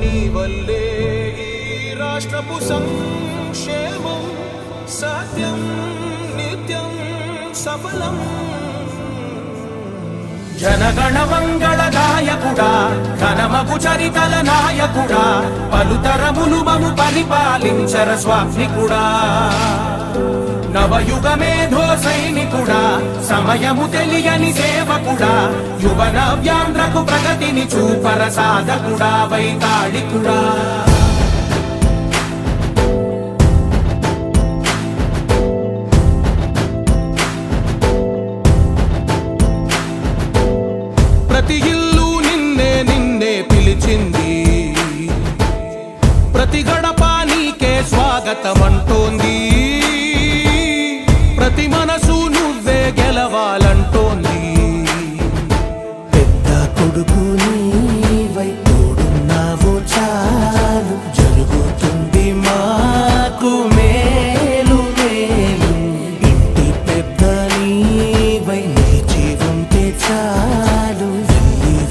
నీ వల్లే ఈ రాష్ట్రపు సంక్షేమం సత్యం నిత్యం సఫలం. జనగణ మంగళ నాయకుడా, ఘనమగు చరితల నాయకుడా, పలుతరములు మము పరిపాలించర స్వామికుడా. నవయుగ మేధో సైనికుడా, సమయము తెలియని సేవకుడా, యువన వ్యాంధ్రకు ప్రగతిని చూపర సాధకుడా, వైతాళికుడా. ప్రతి ఇల్లు నిన్నే నిన్నే పిలిచింది, ప్రతి గడప నీకే స్వాగతమంటోంది, ప్రతి మనసు నువ్వే గెలవాలంటోంది. పెద్ద కొడుకు నీవై తోడున్నావు చాలు, జరుగుతుంది మాకు మేలు మేలు. ఇంటి పెద్ద నీవై నిలిచి ఉంటే చాలు,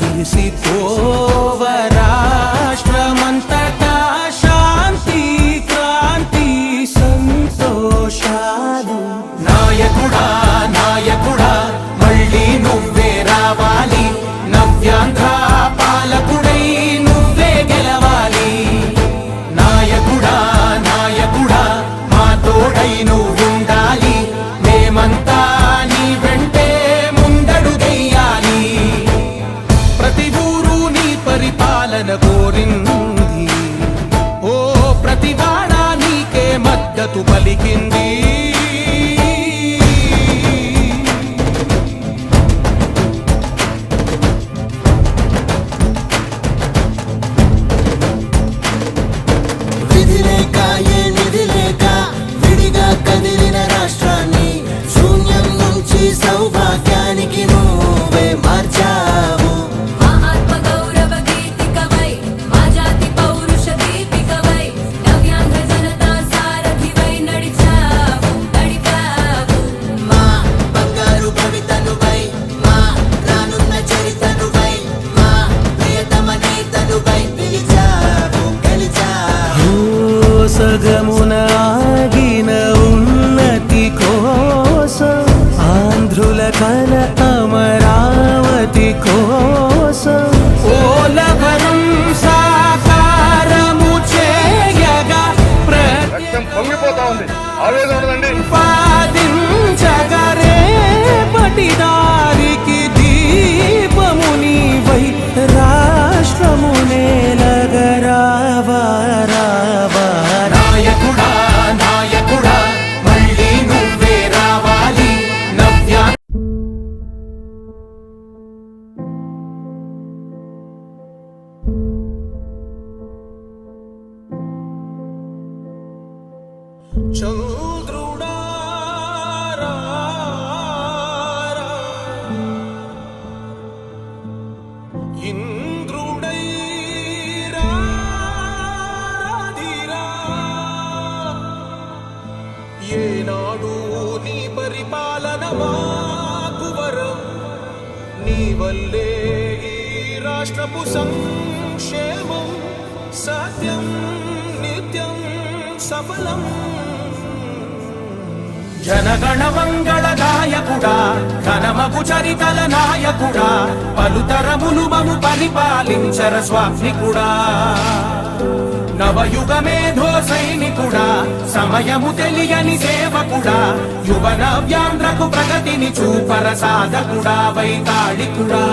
విరిసి పోవ రాష్ట్రమంతటా శాంతి క్రాంతి సంతోషాలు. నాయకుడా నాయకుడా మళ్ళీ నువ్వే రావాలి, నవ్యాంధ్ర పాలకుడై నువ్వే గెలవాలి. నాయకుడా నాయకుడా మా తోడై నువ్వుండాలి, మేమంతా నీ వెంటే ముందడుగెయ్యాలి. ప్రతి ఊరు నీ పరిపాలన కోరింది, ఓ ప్రతి వాడ నీకే మద్దతు పలికింది. సౌభాగ్యానికి నువ్వే మార్చావు. మా ఆత్మ గౌరవ గీతికవై, మా జాతి పౌరుష దీపికవై, నవ్యాంధ్ర జనతా సారథివై నడిచావు నడిపావు. మా బంగారు భవితనువై, మా రానున్న చరితనువై, మా ప్రియతమ నేతనువై పిలిచావు గెలిచావు. సగమున ఆగిన ఉన్నతి కోసం, ఆంధ్రుల కల అమరావతి కోసం, పోలవరం సాకారము చేయగా పొంగిపోతా ఉంది, ఆవేదన ఉండదండి. పాదించగరేపటి దారికి దీపము నీవై, రాష్ట్రము నేలగరావా రావా. నాయకుడా నాయకుడా మళ్ళీ నువ్వే రావాలి, నవ్యా చంద్రుడా రా రా, ఇంద్రుడై రాధిరా. ఏనాడు నీ పరిపాలన మాకు వరం, నీ వల్లే ఈ రాష్ట్రపు సంక్షేమం సత్యం నిత్యం సఫలం. జనగణ మంగళ నాయకుడా, ఘనమగు చరితల నాయకుడా, పలుతరములు మము పరిపాలించర స్వామికుడా. నవయుగ మేధో సైనికుడా, సమయము తెలియని సేవకుడా, యువన వ్యాంధ్రకు ప్రగతిని చూపర సాధకుడా, వైతాళికుడా.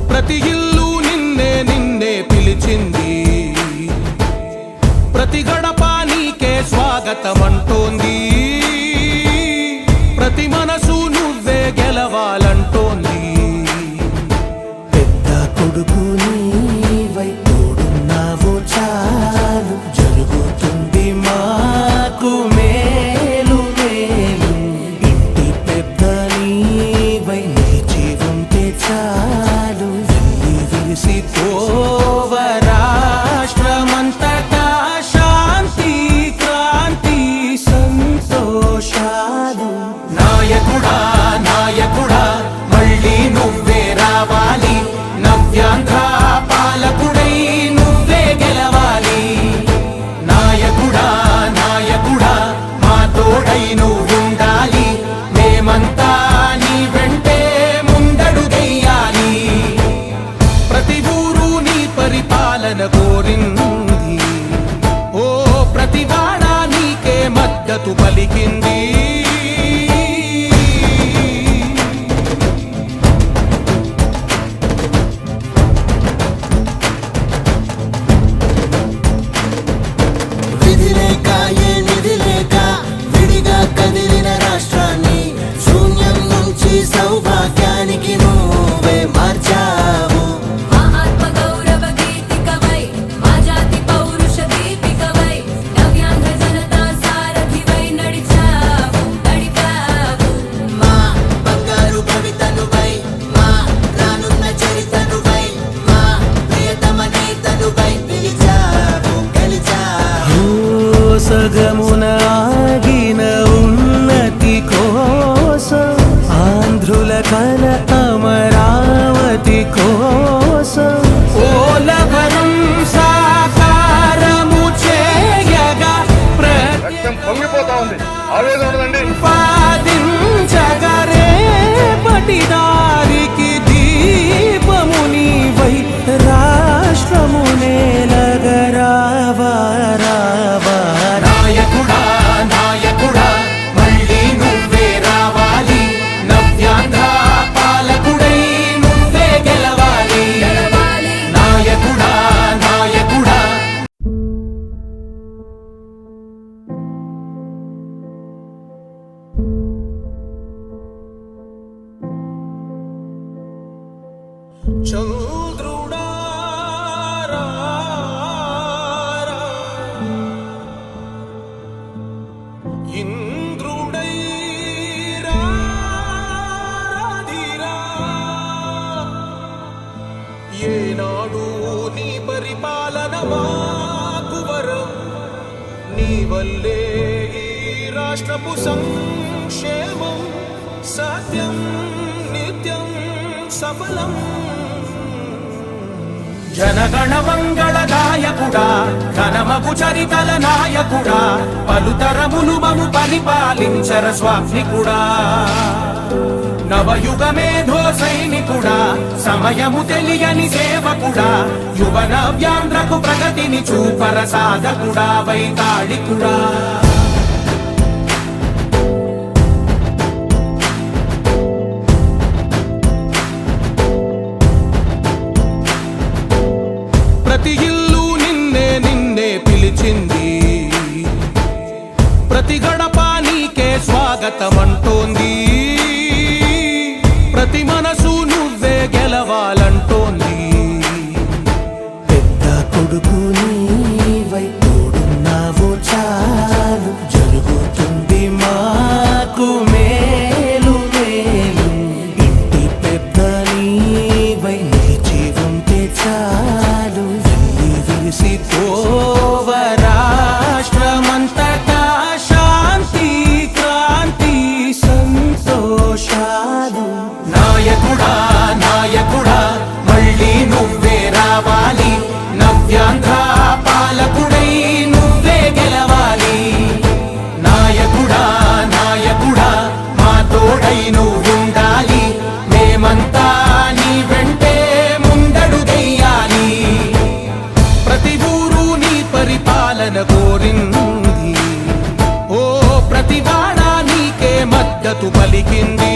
ప్రతి ఇల్లు నిన్నే నిన్నే పిలిచింది, ప్రతి గడప నీకే స్వాగతమంటోంది, ప్రతి మనసు నువ్వే గెలవాలంటోంది. పెద్ద కొడుకు నీవై తోడున్నావు చాలు, జరుగుతుంది మాకు మేలు మేలు. ఇంటి పెద్ద నీవై నిలిచి ఉంటే చాలు, విరిసి పోవ రాష్ట్రమంతటా శాంతి క్రాంతి సంతోషాలు. సగమున ఆగిన ఉన్నతి కోసం ఆంధ్రుల కల అమరావతి కోసం ఓలవరం సాకారము చేయగా రక్తం పొంగిపోతా ఉంది ఆవేదన ఉండదండి ప్రతిపాదించగరే పటిదారికి దీపము నీవై రాష్ట్రము నేలగరావా రావా నాయకుడా నాయకుడా మళ్ళీ నువ్వే రావాలి నవ్యాంధ్ర పాలకుడై నువ్వే గెలవాలి గెలవాలి నాయకుడా నాయకుడా చంద్రుడా రా, రా. ఇంద్రుడై రాధిరా. ఏనాడు నీ పరిపాలన మాకు వరం నీ వల్లే ఈ రాష్ట్రపు సంక్షేమం సత్యం నిత్యం సఫలం జనగణ మంగళ గాయకుడా ఘనమగు చరితల నాయకుడా పలుతరములు మము పరిపాలించర స్వామికుడా నవయుగ మేధో సైనికుడా సమయము తెలియని సేవకుడా యువ నవ్యాంధ్రకు ప్రగతిని చూపర సాధకుడా వైతాళికుడా ప్రతి ఇల్లు నిన్నే నిన్నే పిలిచింది ప్రతి గడప నీకే స్వాగతమంటోంది ప్రతి మనసు నువ్వే గెలవాలంటోంది పెద్ద కొడుకు నీవై తోడున్నావు చాలు జరుగుతుంది మాకు మేలు మేలు ఇంటి పెద్ద నీవై నిలిచి ఉంటే చాలు వెళ్ళి విరిసి పోవ రాష్ట్రమంతటా శాంతి క్రాంతి సంతోషాలు నాయకుడా నాయకుడా మళ్ళీ నువ్వే రావాలి నవ్యాంధ్ర పాలకుడై నువ్వే గెలవాలి నాయకుడా నాయకుడా మా తోడై నువ్వుండాలి మేమంతా నీ వెంటే ముందడుగెయ్యాలి ప్రతి ఊరు నీ పరిపాలన కోరింది ఓ ప్రతి వాడ నీకే మద్దతు పలికింది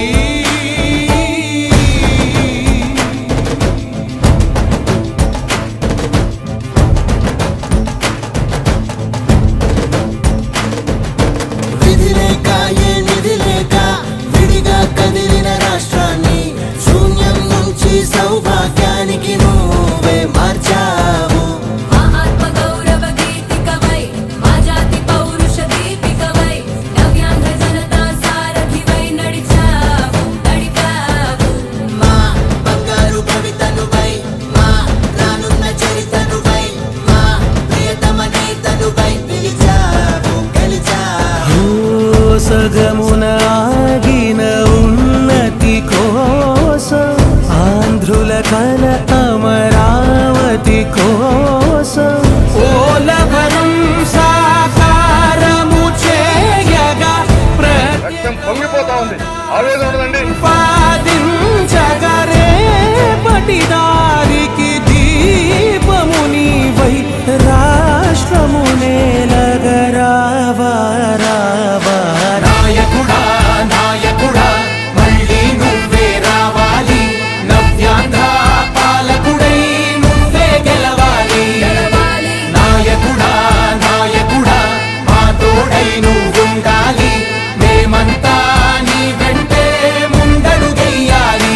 విధి లేక ఏ నిధి లేక విడిగా కదిలిన రాష్ట్రాన్ని శూన్యం నుంచి సౌభాగ్యానికి నువ్వే మార్చావు మా ఆత్మ గౌరవ గీతికవై మా జాతి పౌరుష దీపికవై నవ్యాంధ్ర జనతా సారథివై నడిచావు నడిపావు మా బంగారు భవితనువై మా రానున్న చరితనువై మా ప్రియతమ నేతనువై పిలిచావు గెలిచావు సగమున ఆగిన ఉన్నతి కోసం ఆంధ్రుల కల అమరావతి కోసం ఓలవరం సాకారము చేయగా రక్తం పొంగిపోతా ఉంది ఆవేదన ఉండదండి ప్రతిపాదించగరే పటిదారికి దీపము నీవై రాష్ట్రము నేలగరావా రావా నాయకుడా నాయకుడా మళ్ళీ నువ్వే రావాలి నవ్యాంధ్ర పాలకుడై నువ్వే గెలవాలి గెలవాలి నాయకుడా నాయకుడా మా తోడై నువ్వుండాలి మేమంతా నీ వెంటే ముందడుగెయ్యాలి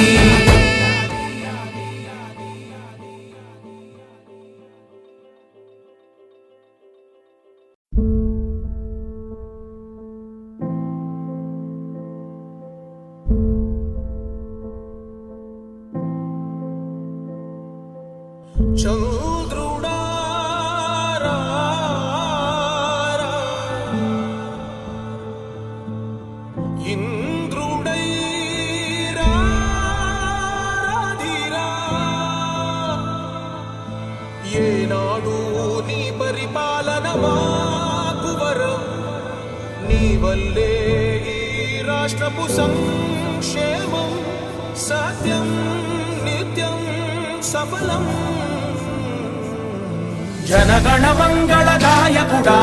వల్లే ఈ రాష్ట్రపు సంక్షేమం సత్యం నిత్యం సఫలం. జనగణ మంగళదాయకుడా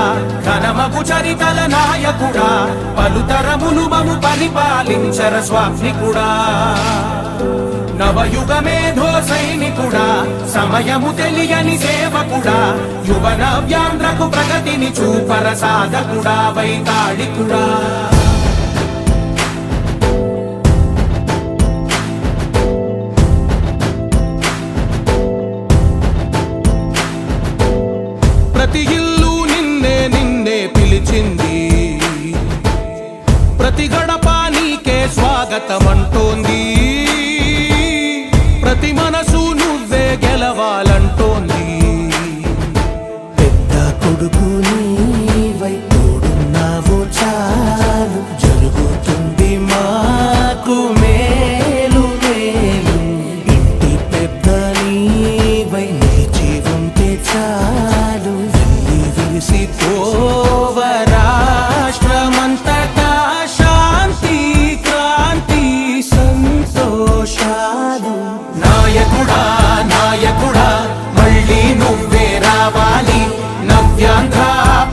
ఘనమగు చరితల నాయకుడా పలుతరములు మము పరిపాలించర స్వామికుడా. నవయుగ మేధో సైనికుడా సమయము తెలియని సేవకుడా యువ నవ్యాంధ్రకు ప్రగతిని చూపర సాధకుడా వైతాళికుడా. ప్రతి ఇల్లు నిన్నే నిన్నే పిలిచింది, ప్రతి గడప నీకే స్వాగతమంటోంది, ప్రతి మనసు నువ్వే గెలవాలంటోంది. పెద్ద కొడుకు నీవై తోడున్నావు చాలు జరుగుతుంది మాకు మేలు మేలు. ఇంటి పెద్ద నీవై నిలిచి ఉంటే చాలు విరిసి పోవ రాష్ట్రమంతటా శాంతి క్రాంతి సంతోషాలు. నాయకుడా నాయకుడా మళ్ళీ నువ్వే రావాలి, నవ్యాంధ్ర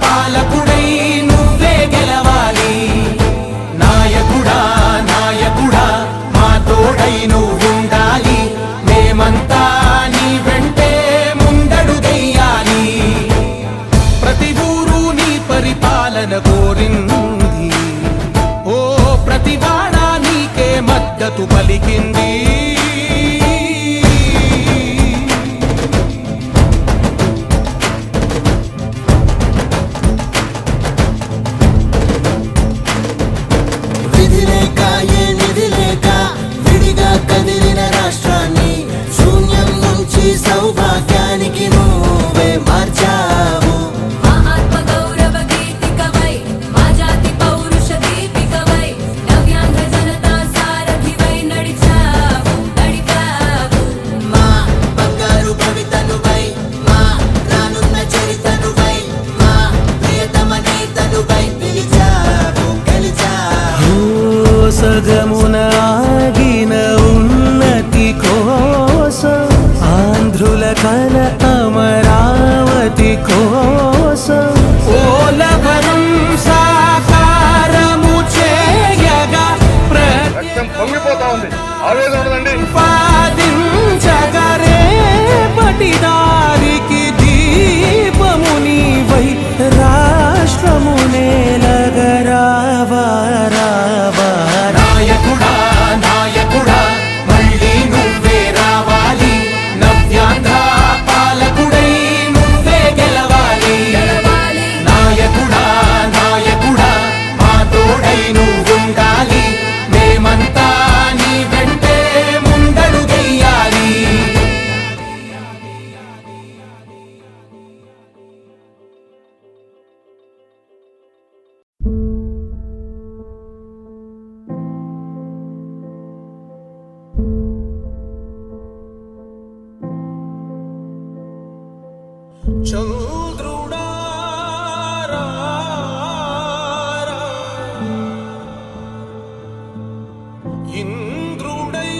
పాలకుడై నువ్వే గెలవాలి. నాయకుడా నాయకుడా మా తోడై నువ్వుండాలి, మేమంతా నీ వెంటే ముందడుగెయ్యాలి. ప్రతి ఊరు నీ పరిపాలన కోరింది, ఓ ప్రతి వాడ నీకే మద్దతు పలికింది. విధి లేక ఏ నిధి లేక విడిగా కదిలిన రాష్ట్రాన్ని శూన్యం నుంచి సౌభాగ్యానికి నువ్వే మార్చావు. మా ఆత్మ గౌరవ గీతికవై మా జాతి పౌరుష దీపికవై నవ్యాంధ్ర జనతా సారథివై నడిచావు నడిపావు. మా బంగారు భవితనువై మా రానున్న చరితనువై మా ప్రియతమ నేతనువై పిలిచావు గెలిచావు. సగమున ఆగిన ఉన్నతి కోసం ఆంధ్రుల కల అమరావతి కోసం ఓలవరం సాకారము చేయగా రక్తం పొంగిపోతా ఉంది, ఆవేదన ఉండదండి. ప్రతిపాదించగరే పటిదారికి దీపము నీవై రాష్ట్రము నేలగరావా రావా. నాయకుడా నాయకుడా మళ్ళీ నువ్వే రావాలి, నవ్యాంధ్ర పాలకుడై నువ్వే గెలవాలి. నాయకుడా నాయకుడా మా తోడై నువ్వుండాలి, మేమంతా నీ వెంటే ముందడుగెయ్యాలి. చంద్రుడా రా, ఇంద్రుడై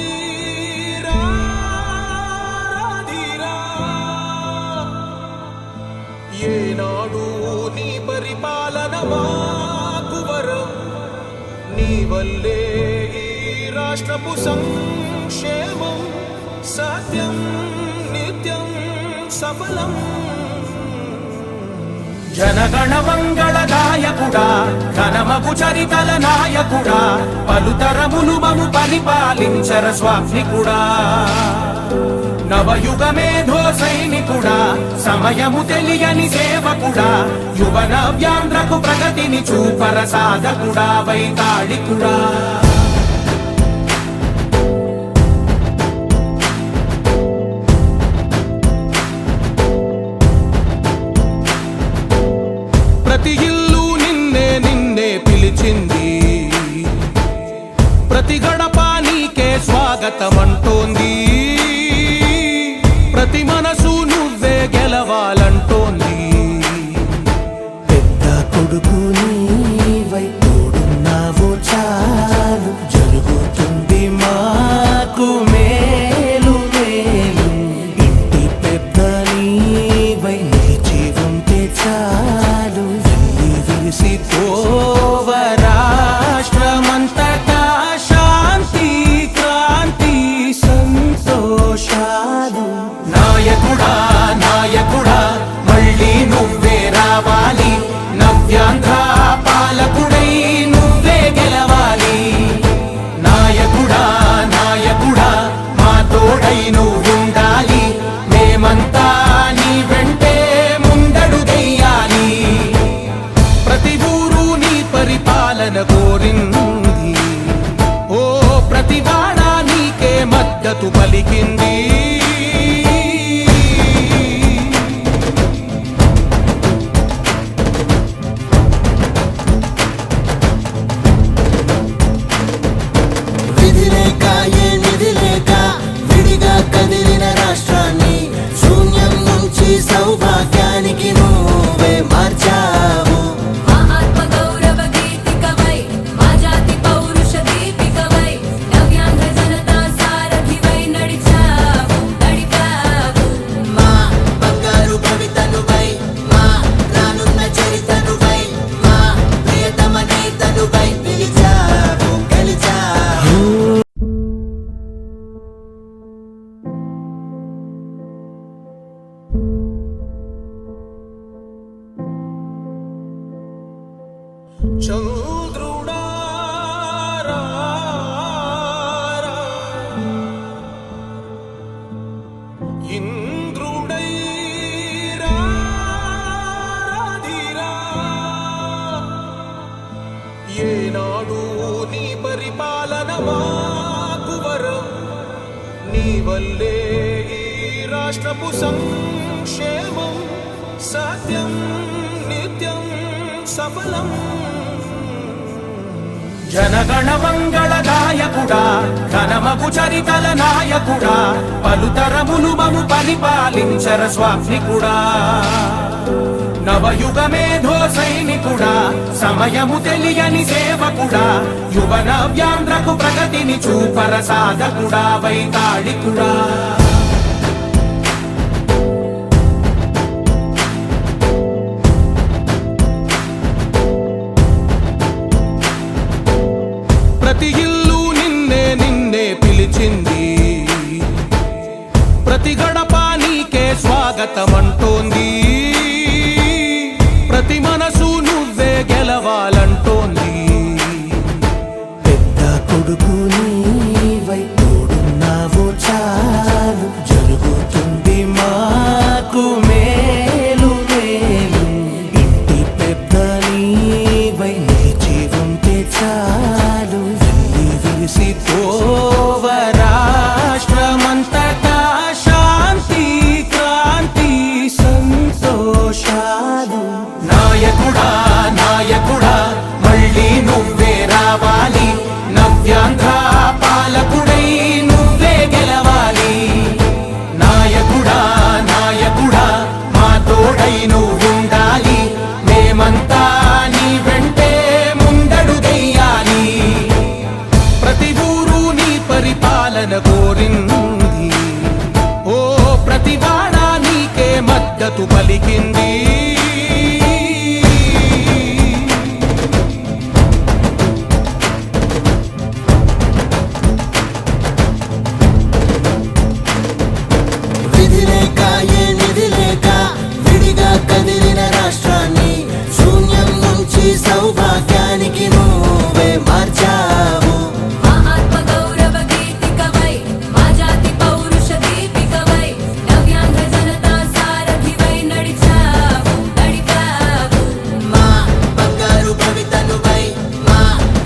రాధిరా. ఏనాడు నీ పరిపాలన మాకు వరం, నీ వల్లే ఈ రాష్ట్రపు సంక్షేమం సత్యం నిత్యం సఫలం. జనగణ మంగళదాయకుడా ఘనమగు చరితల నాయకుడా పలుతరములు మము పరిపాలించర స్వామికుడా. నవయుగ మేధో సైనికుడా సమయము తెలియని సేవకుడా యువ నవ్యాంధ్రకు ప్రగతిని చూపర సాధకుడా వైతాళికుడా. ప్రతి ఇల్లు నిన్నే నిన్నే పిలిచింది, ప్రతి గడప నీకే స్వాగతమంటోంది, ప్రతి మనసు నువ్వే గెలవాలంటోంది. పెద్ద కొడుకు నీవై మాకు మేలు మేలు ఇంటి పెద్ద నీవై నిలిచి ఉంటే చాలు వెళ్ళి విరిసిపోవ రాష్ట్రమంతటా శాంతి క్రాంతి సంతోషాలు నాయకుడా నాయకుడా మళ్ళీ నువ్వే రావాలి నవ్యాంధ్ర పాలకుడై నువ్వే గెలవాలి నాయకుడా నాయకుడా మా తోడై నువ్వుండాలి మేమంతా నీ వెంటే ముందడుగెయ్యాలి ప్రతి ఊరు నీ పరిపాలన కోరింది ఓ ప్రతి వాడ నీకే మద్దతు పలికింది విధి లేక ఏ నిధి లేక విడిగా కదిలిన రాష్ట్రాన్ని శూన్యం నుంచి సౌభాగ్యానికి నువ్వే మార్చావు మా ఆత్మ గౌరవ గీతికవై మా జాతి పౌరుష దీపికవై నవ్యాంధ్ర జనతా సారథివై నడిచావు నడిపావు మా బంగారు భవితనువై మా రానున్న చరితనువై మా ప్రియతమ నేతనువై పిలిచావు గెలిచావు చంద్రుడా రా, రా. ఇంద్రుడై రాధిరా. ఏనాడు నీ పరిపాలన మాకు వరం నీ వల్లే ఈ రాష్ట్రపు సంక్షేమం సత్యం నిత్యం సఫలం జనగణ మంగళ గాయకుడా ఘనమగు చరితల నాయకుడా పలుతరములు మము పరిపాలించర స్వామికుడా నవయుగ మేధో సైనికుడా సమయము తెలియని సేవకుడా యువ నవ్యాంధ్రకు ప్రగతిని చూపర సాధకుడా వైతాళికుడా ప్రతి ఇల్లు నిన్నే నిన్నే పిలిచింది ప్రతి గడప నీకే స్వాగతమంటోంది ప్రతి మనసు నువ్వే గెలవాలంటోంది పెద్ద కొడుకు నీవై తోడున్నావు చాలు జరుగుతుంది మాకు మేలు మేలు ఇంటి పెద్ద నీవై నిలిచి ఉంటే చాలు వెళ్ళి విరిసిపోవ రాష్ట్రమంతటా శాంతి క్రాంతి సంతోషాలు నాయకుడా నాయకుడా మళ్ళీ నువ్వే రావాలి నవ్యాంధ్ర పాలకుడై నువ్వే గెలవాలి నాయకుడా నాయకుడా మా తోడై నువ్వుండాలి మేమంతా నీ వెంటే ముందడుగెయ్యాలి ప్రతి ఊరు నీ పరిపాలన కోరింది ఓ ప్రతి వాడ నీకే మద్దతు పలికింది విధి లేక ఏ నిధి లేక విడిగా కదిలిన రాష్ట్రాన్ని శూన్యం నుంచి సౌభాగ్యానికి నువ్వే మార్చావు మా ఆత్మ గౌరవ గీతికవై మా జాతి పౌరుష దీపికవై నవ్యాంధ్ర జనతా సారథివై నడిచావు నడిపావు మా బంగారు భవితనువై మా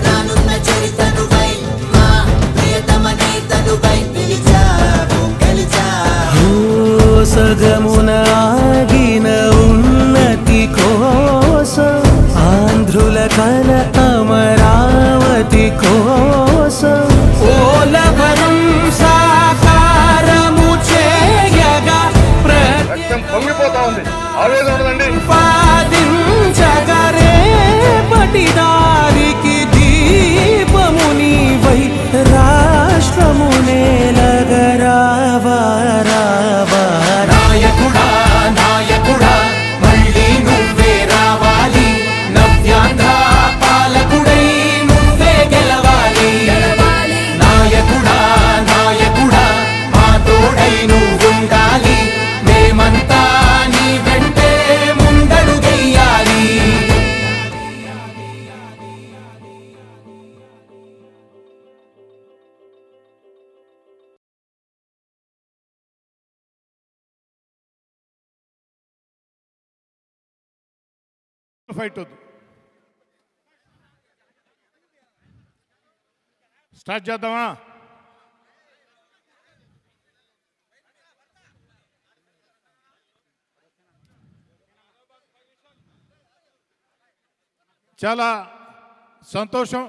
రానున్న చరితనువై మా ప్రియతమ నేతనువై పిలిచావు గెలిచావు సగమున ఆగిన ఉన్నతి కోసం ఆంధ్రుల కల అమరావతి కోసం ఓలవరం సాకారము చేయగా రక్తం పొంగిపోతా ఉంది ఆవేదన ఉండదండి ప్రతిపాదించగరే పటిదారికి దీపమునివై రాష్ట్రమునే ఫైట్ వద్దు. స్టార్ట్ చేద్దామా? చాలా సంతోషం.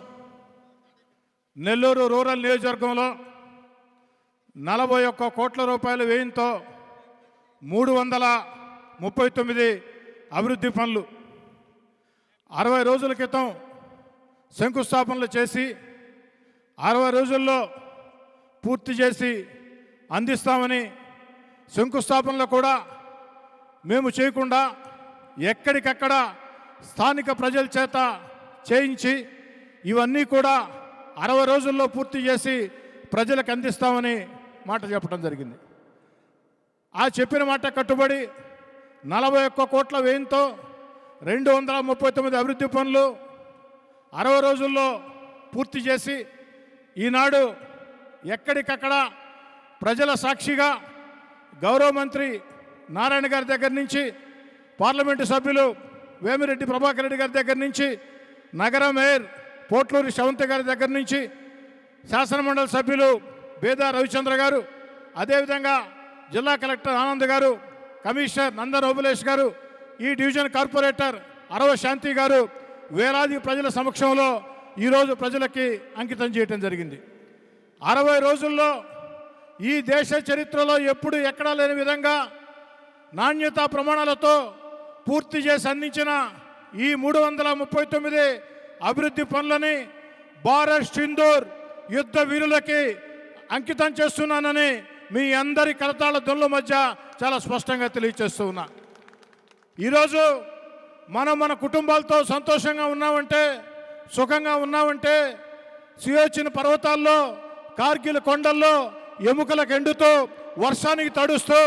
నెల్లూరు రూరల్ నియోజకవర్గంలో 41 కోట్ల రూపాయల వ్యయంతో 339 అభివృద్ధి పనులు 60 రోజుల క్రితం శంకుస్థాపనలు చేసి 60 రోజుల్లో పూర్తి చేసి అందిస్తామని, శంకుస్థాపనలు కూడా మేము చేయకుండా ఎక్కడికక్కడ స్థానిక ప్రజల చేత చేయించి ఇవన్నీ కూడా 60 రోజుల్లో పూర్తి చేసి ప్రజలకు అందిస్తామని మాట చెప్పడం జరిగింది. ఆ చెప్పిన మాట కట్టుబడి 41 కోట్ల వ్యయంతో 239 అభివృద్ధి పనులు 60 రోజుల్లో పూర్తి చేసి ఈనాడు ఎక్కడికక్కడ ప్రజల సాక్షిగా గౌరవ మంత్రి నారాయణ గారి దగ్గర నుంచి, పార్లమెంటు సభ్యులు వేమిరెడ్డి ప్రభాకర్ రెడ్డి గారి దగ్గర నుంచి, నగర మేయర్ పోట్లూరి శ్రవంతి గారి దగ్గర నుంచి, శాసనమండలి సభ్యులు బేదా రవిచంద్ర గారు, అదేవిధంగా జిల్లా కలెక్టర్ ఆనంద్ గారు, కమిషనర్ నందన్ ఓబులేష్ గారు, ఈ డివిజన్ కార్పొరేటర్ అరవ శాంతి గారు వేలాది ప్రజల సమక్షంలో ఈరోజు ప్రజలకి అంకితం చేయటం జరిగింది. 60 రోజుల్లో ఈ దేశ చరిత్రలో ఎప్పుడు ఎక్కడా లేని విధంగా నాణ్యతా ప్రమాణాలతో పూర్తి చేసి అందించిన ఈ 339 అభివృద్ధి పనులని భారత్ సింధూర్ యుద్ధ వీరులకి అంకితం చేస్తున్నానని మీ అందరి కరతాళ ధ్వనుల మధ్య చాలా స్పష్టంగా తెలియజేస్తూ ఉన్నా. ఈరోజు మనం మన కుటుంబాలతో సంతోషంగా ఉన్నామంటే, సుఖంగా ఉన్నామంటే, సియోచిన్ పర్వతాల్లో, కార్గిల్ కొండల్లో ఎముకలకు ఎండుతూ, వర్షానికి తడుస్తూ,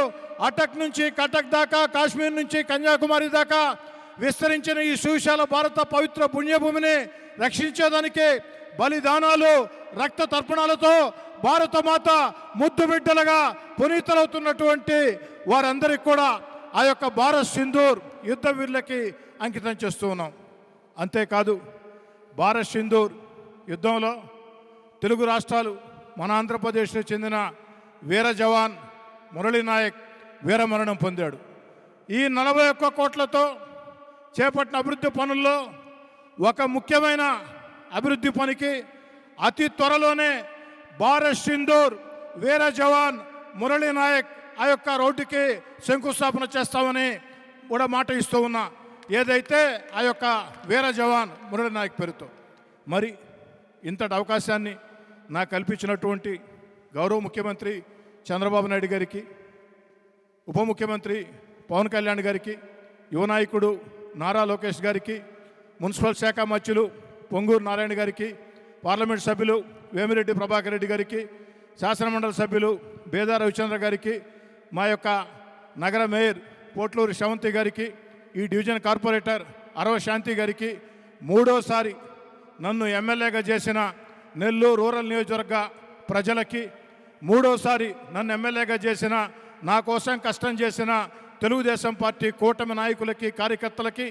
అటక్ నుంచి కటక్ దాకా, కాశ్మీర్ నుంచి కన్యాకుమారి దాకా విస్తరించిన ఈ సువిశాల భారత పవిత్ర పుణ్యభూమిని రక్షించేదానికి బలిదానాలు, రక్త తర్పణాలతో భారత మాత ముద్దు బిడ్డలుగా పునీతులవుతున్నటువంటి వారందరికీ కూడా ఆ యొక్క భారత్ సింధూర్ యుద్ధ వీరులకి అంకితం చేస్తూ ఉన్నాం. అంతేకాదు, భారత్ సింధూర్ యుద్ధంలో తెలుగు రాష్ట్రాలు, మన ఆంధ్రప్రదేశ్కు చెందిన వీర జవాన్ మురళీ నాయక్ వీరమరణం పొందాడు. ఈ 41 కోట్లతో చేపట్టిన అభివృద్ధి పనుల్లో ఒక ముఖ్యమైన అభివృద్ధి పనికి అతి త్వరలోనే భారత్ సింధూర్ వీర జవాన్ మురళీ నాయక్ ఆ యొక్క రోడ్డుకి శంకుస్థాపన చేస్తామని కూడా మాట ఇస్తూ ఉన్నా. ఏదైతే ఆ యొక్క వీర జవాన్ మురళీ నాయక్ పేరుతో. మరి ఇంతటి అవకాశాన్ని నాకు కల్పించినటువంటి గౌరవ ముఖ్యమంత్రి చంద్రబాబు నాయుడు గారికి, ఉప ముఖ్యమంత్రి పవన్ కళ్యాణ్ గారికి, యువ నాయకుడు నారా లోకేష్ గారికి, మున్సిపల్ శాఖ మంత్రులు పొంగూరు నారాయణ గారికి, పార్లమెంట్ సభ్యులు వేమిరెడ్డి ప్రభాకర్ రెడ్డి గారికి, శాసనమండలి సభ్యులు బేదా రవిచంద్ర గారికి, మా యొక్క నగర మేయర్ పోట్లూరి శ్రవంతి గారికి, ఈ డివిజన్ కార్పొరేటర్ అరవ శాంతి గారికి, మూడోసారి నన్ను ఎమ్మెల్యేగా చేసిన నెల్లూరు రూరల్ నియోజకవర్గ ప్రజలకి, మూడోసారి నన్ను ఎమ్మెల్యేగా చేసిన, నా కోసం కష్టం చేసిన తెలుగుదేశం పార్టీ కూటమి నాయకులకి, కార్యకర్తలకి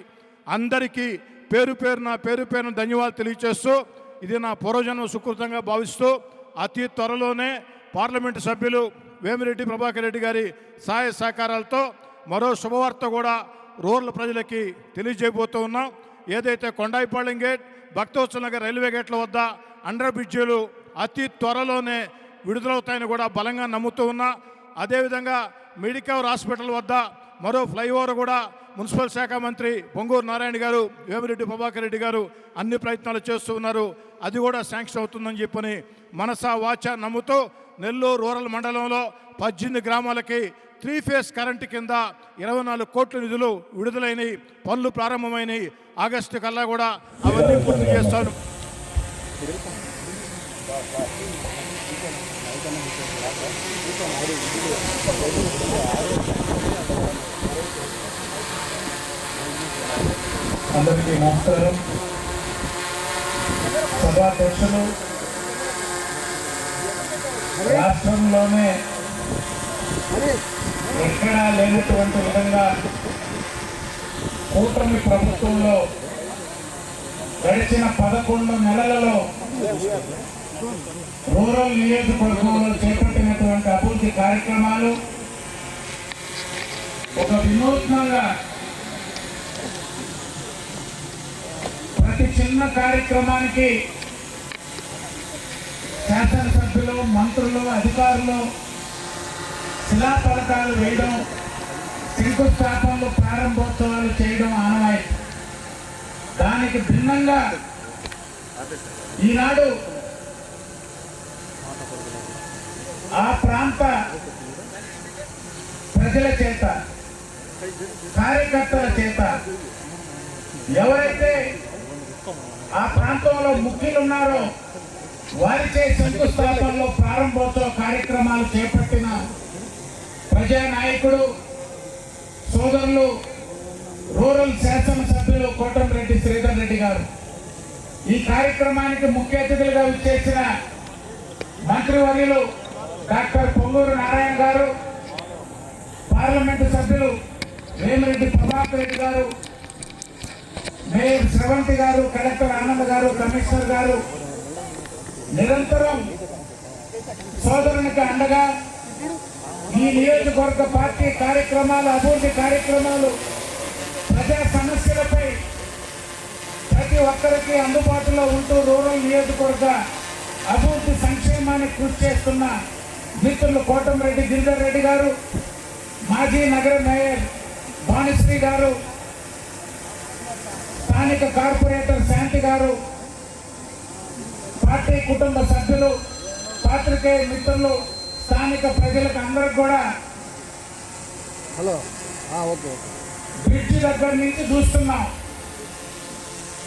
అందరికీ పేరు పేరున ధన్యవాదాలు తెలియజేస్తూ, ఇది నా పూర్వజన్మ సుకృతంగా భావిస్తూ అతి త్వరలోనే పార్లమెంటు సభ్యులు వేమిరెడ్డి ప్రభాకర్ రెడ్డి గారి సహాయ సహకారాలతో మరో శుభవార్త కూడా రూరల్ ప్రజలకి తెలియజేయబోతూ ఉన్నాం. ఏదైతే కొండాయిపాళెం గేట్, భక్తవత్సల నగర్ రైల్వే గేట్ల వద్ద అండర్ బ్రిడ్జీలు అతి త్వరలోనే విడుదలవుతాయని కూడా బలంగా నమ్ముతూ ఉన్నా. అదేవిధంగా మెడికవర్ హాస్పిటల్ వద్ద మరో ఫ్లైఓవర్ కూడా మున్సిపల్ శాఖ మంత్రి పొంగూరు నారాయణ గారు, వేమిరెడ్డి ప్రభాకర్ రెడ్డి గారు అన్ని ప్రయత్నాలు చేస్తూ ఉన్నారు. అది కూడా శాంక్షన్ అవుతుందని చెప్పని మనసా వాచ నమ్ముతూ నెల్లూరు రూరల్ మండలంలో 18 గ్రామాలకి 3 ఫేజ్ కరెంటు కింద 24 కోట్ల నిధులు విడుదలైనవి, పనులు ప్రారంభమైనవి. ఆగస్టు కల్లా కూడా అవన్నీ పూర్తి చేస్తాను. అందరికీ నమస్కారం. సభాధ్యక్షులు, రాష్ట్రంలోనే ఎక్కడా లేనటువంటి విధంగా కూటమి ప్రభుత్వంలో గడిచిన 11 నెలలలో రూరల్ నియోజకవర్గంలో చేపట్టినటువంటి అభివృద్ధి కార్యక్రమాలు ఒక వినూత్నంగా ప్రతి చిన్న కార్యక్రమానికి శాసనసభ్యులు, మంత్రులు, అధికారులు శిలాఫలకాలు వేయడం, శంకుస్థాపనలు, ప్రారంభోత్సవాలు చేయడం ఆనవాయితీ. దానికి భిన్నంగా ఈనాడు ఆ ప్రాంత ప్రజల చేత, కార్యకర్తల చేత, ఎవరైతే ఆ ప్రాంతంలో ముఖ్యులు ఉన్నారో వారిచే శంకుస్థాపనలో ప్రారంభోత్సవ కార్యక్రమాలు చేపట్టిన ప్రజానాయకుడు సోదరులు రూరల్ శాసనసభ్యులు కోటంరెడ్డి శ్రీధర్ రెడ్డి గారు. ఈ కార్యక్రమానికి ముఖ్య అతిథులుగా విచ్చేసిన మంత్రివర్యులు డాక్టర్ పొంగూరు నారాయణ గారు, పార్లమెంటు సభ్యులు వేమిరెడ్డి ప్రభాకర్ రెడ్డి గారు, మేయర్ శ్రవంతి గారు, కలెక్టర్ ఆనంద్ గారు, కమిషనర్ గారు నిరంతరం సోదరునికి అండగా ఈ నియోజకవర్గ పార్టీ కార్యక్రమాలు, అభివృద్ధి కార్యక్రమాలు, ప్రజా సమస్యలపై ప్రతి ఒక్కరికి అందుబాటులో ఉంటూ రూరల్ నియోజకవర్గ అభివృద్ధి సంక్షేమానికి కృషి చేస్తున్న మిత్రులు కోటంరెడ్డి గిరిధర్ రెడ్డి గారు, మాజీ నగర మేయర్ భానుశ్రీ గారు, స్థానిక కార్పొరేటర్ శాంతి గారు, పార్టీ కుటుంబ సభ్యులు, పాత్రికేయ మిత్రులు, స్థానిక ప్రజలకు అందరికి కూడా బ్రిడ్జి దగ్గర నుంచి చూస్తున్నాం.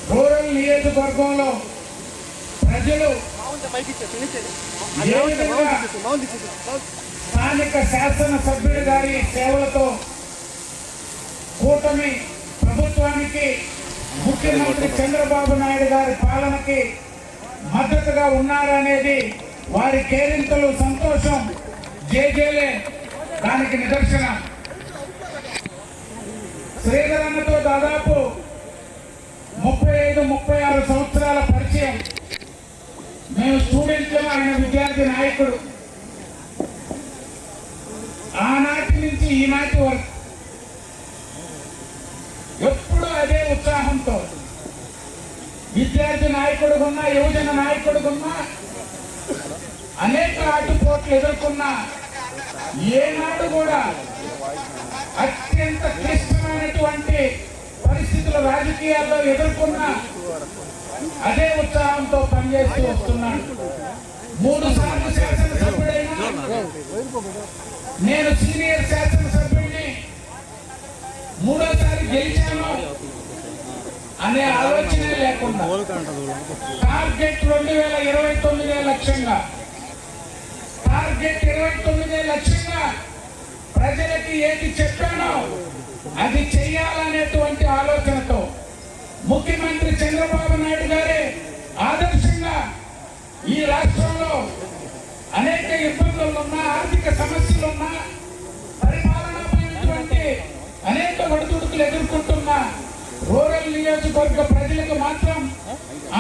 రూరల్ నియోజకవర్గంలో ప్రజలు ఏ విధంగా స్థానిక శాసనసభ్యుడి గారి సేవలతో కూటమి ప్రభుత్వానికి, ముఖ్యమంత్రి చంద్రబాబు నాయుడు గారి పాలనకి మద్దతుగా ఉన్నారనేది వారి కేరింతలు, సంతోషం, జేజేలే దానికి నిదర్శనం. శ్రీధర్ అన్నతో దాదాపు 35-36 సంవత్సరాల పరిచయం. మేము స్టూడెంట్లు, ఆయన విద్యార్థి నాయకుడు. ఆనాటి నుంచి ఈనాటి వరకు ఎప్పుడు అదే ఉత్సాహంతో విద్యార్థి నాయకుడుకున్నా, యువజన నాయకుడుకున్నా, అనేక ఆటుపోట్లు ఎదుర్కొన్నా ఏనాడు కూడా అత్యంత క్లిష్టమైనటువంటి పరిస్థితులు రాజకీయాల్లో ఎదుర్కొన్న అదే ఉత్సాహంతో పనిచేస్తూ వస్తున్నాను. 3 సార్లు శాసనసభ్యుడైనా, నేను సీనియర్ శాసనసభ్యుడిని, 3వసారి గెలిచాను అనే ఆలోచనే లేకుండా టార్గెట్ 2029 లక్ష్యంగా, టార్గెట్ 29 లక్ష్యంగా ప్రజలకి ఏది చెప్పానో అది చెయ్యాలనేటువంటి ఆలోచనతో ముఖ్యమంత్రి చంద్రబాబు నాయుడు గారే ఆదర్శంగా ఈ రాష్ట్రంలో అనేక ఇబ్బందులున్నా, ఆర్థిక సమస్యలున్నా, పరిపాలనమైనటువంటి అనేక ఒడిదుడుకులు ఎదుర్కొంటున్న రూరల్ నియోజకవర్గ ప్రజలకు మాత్రం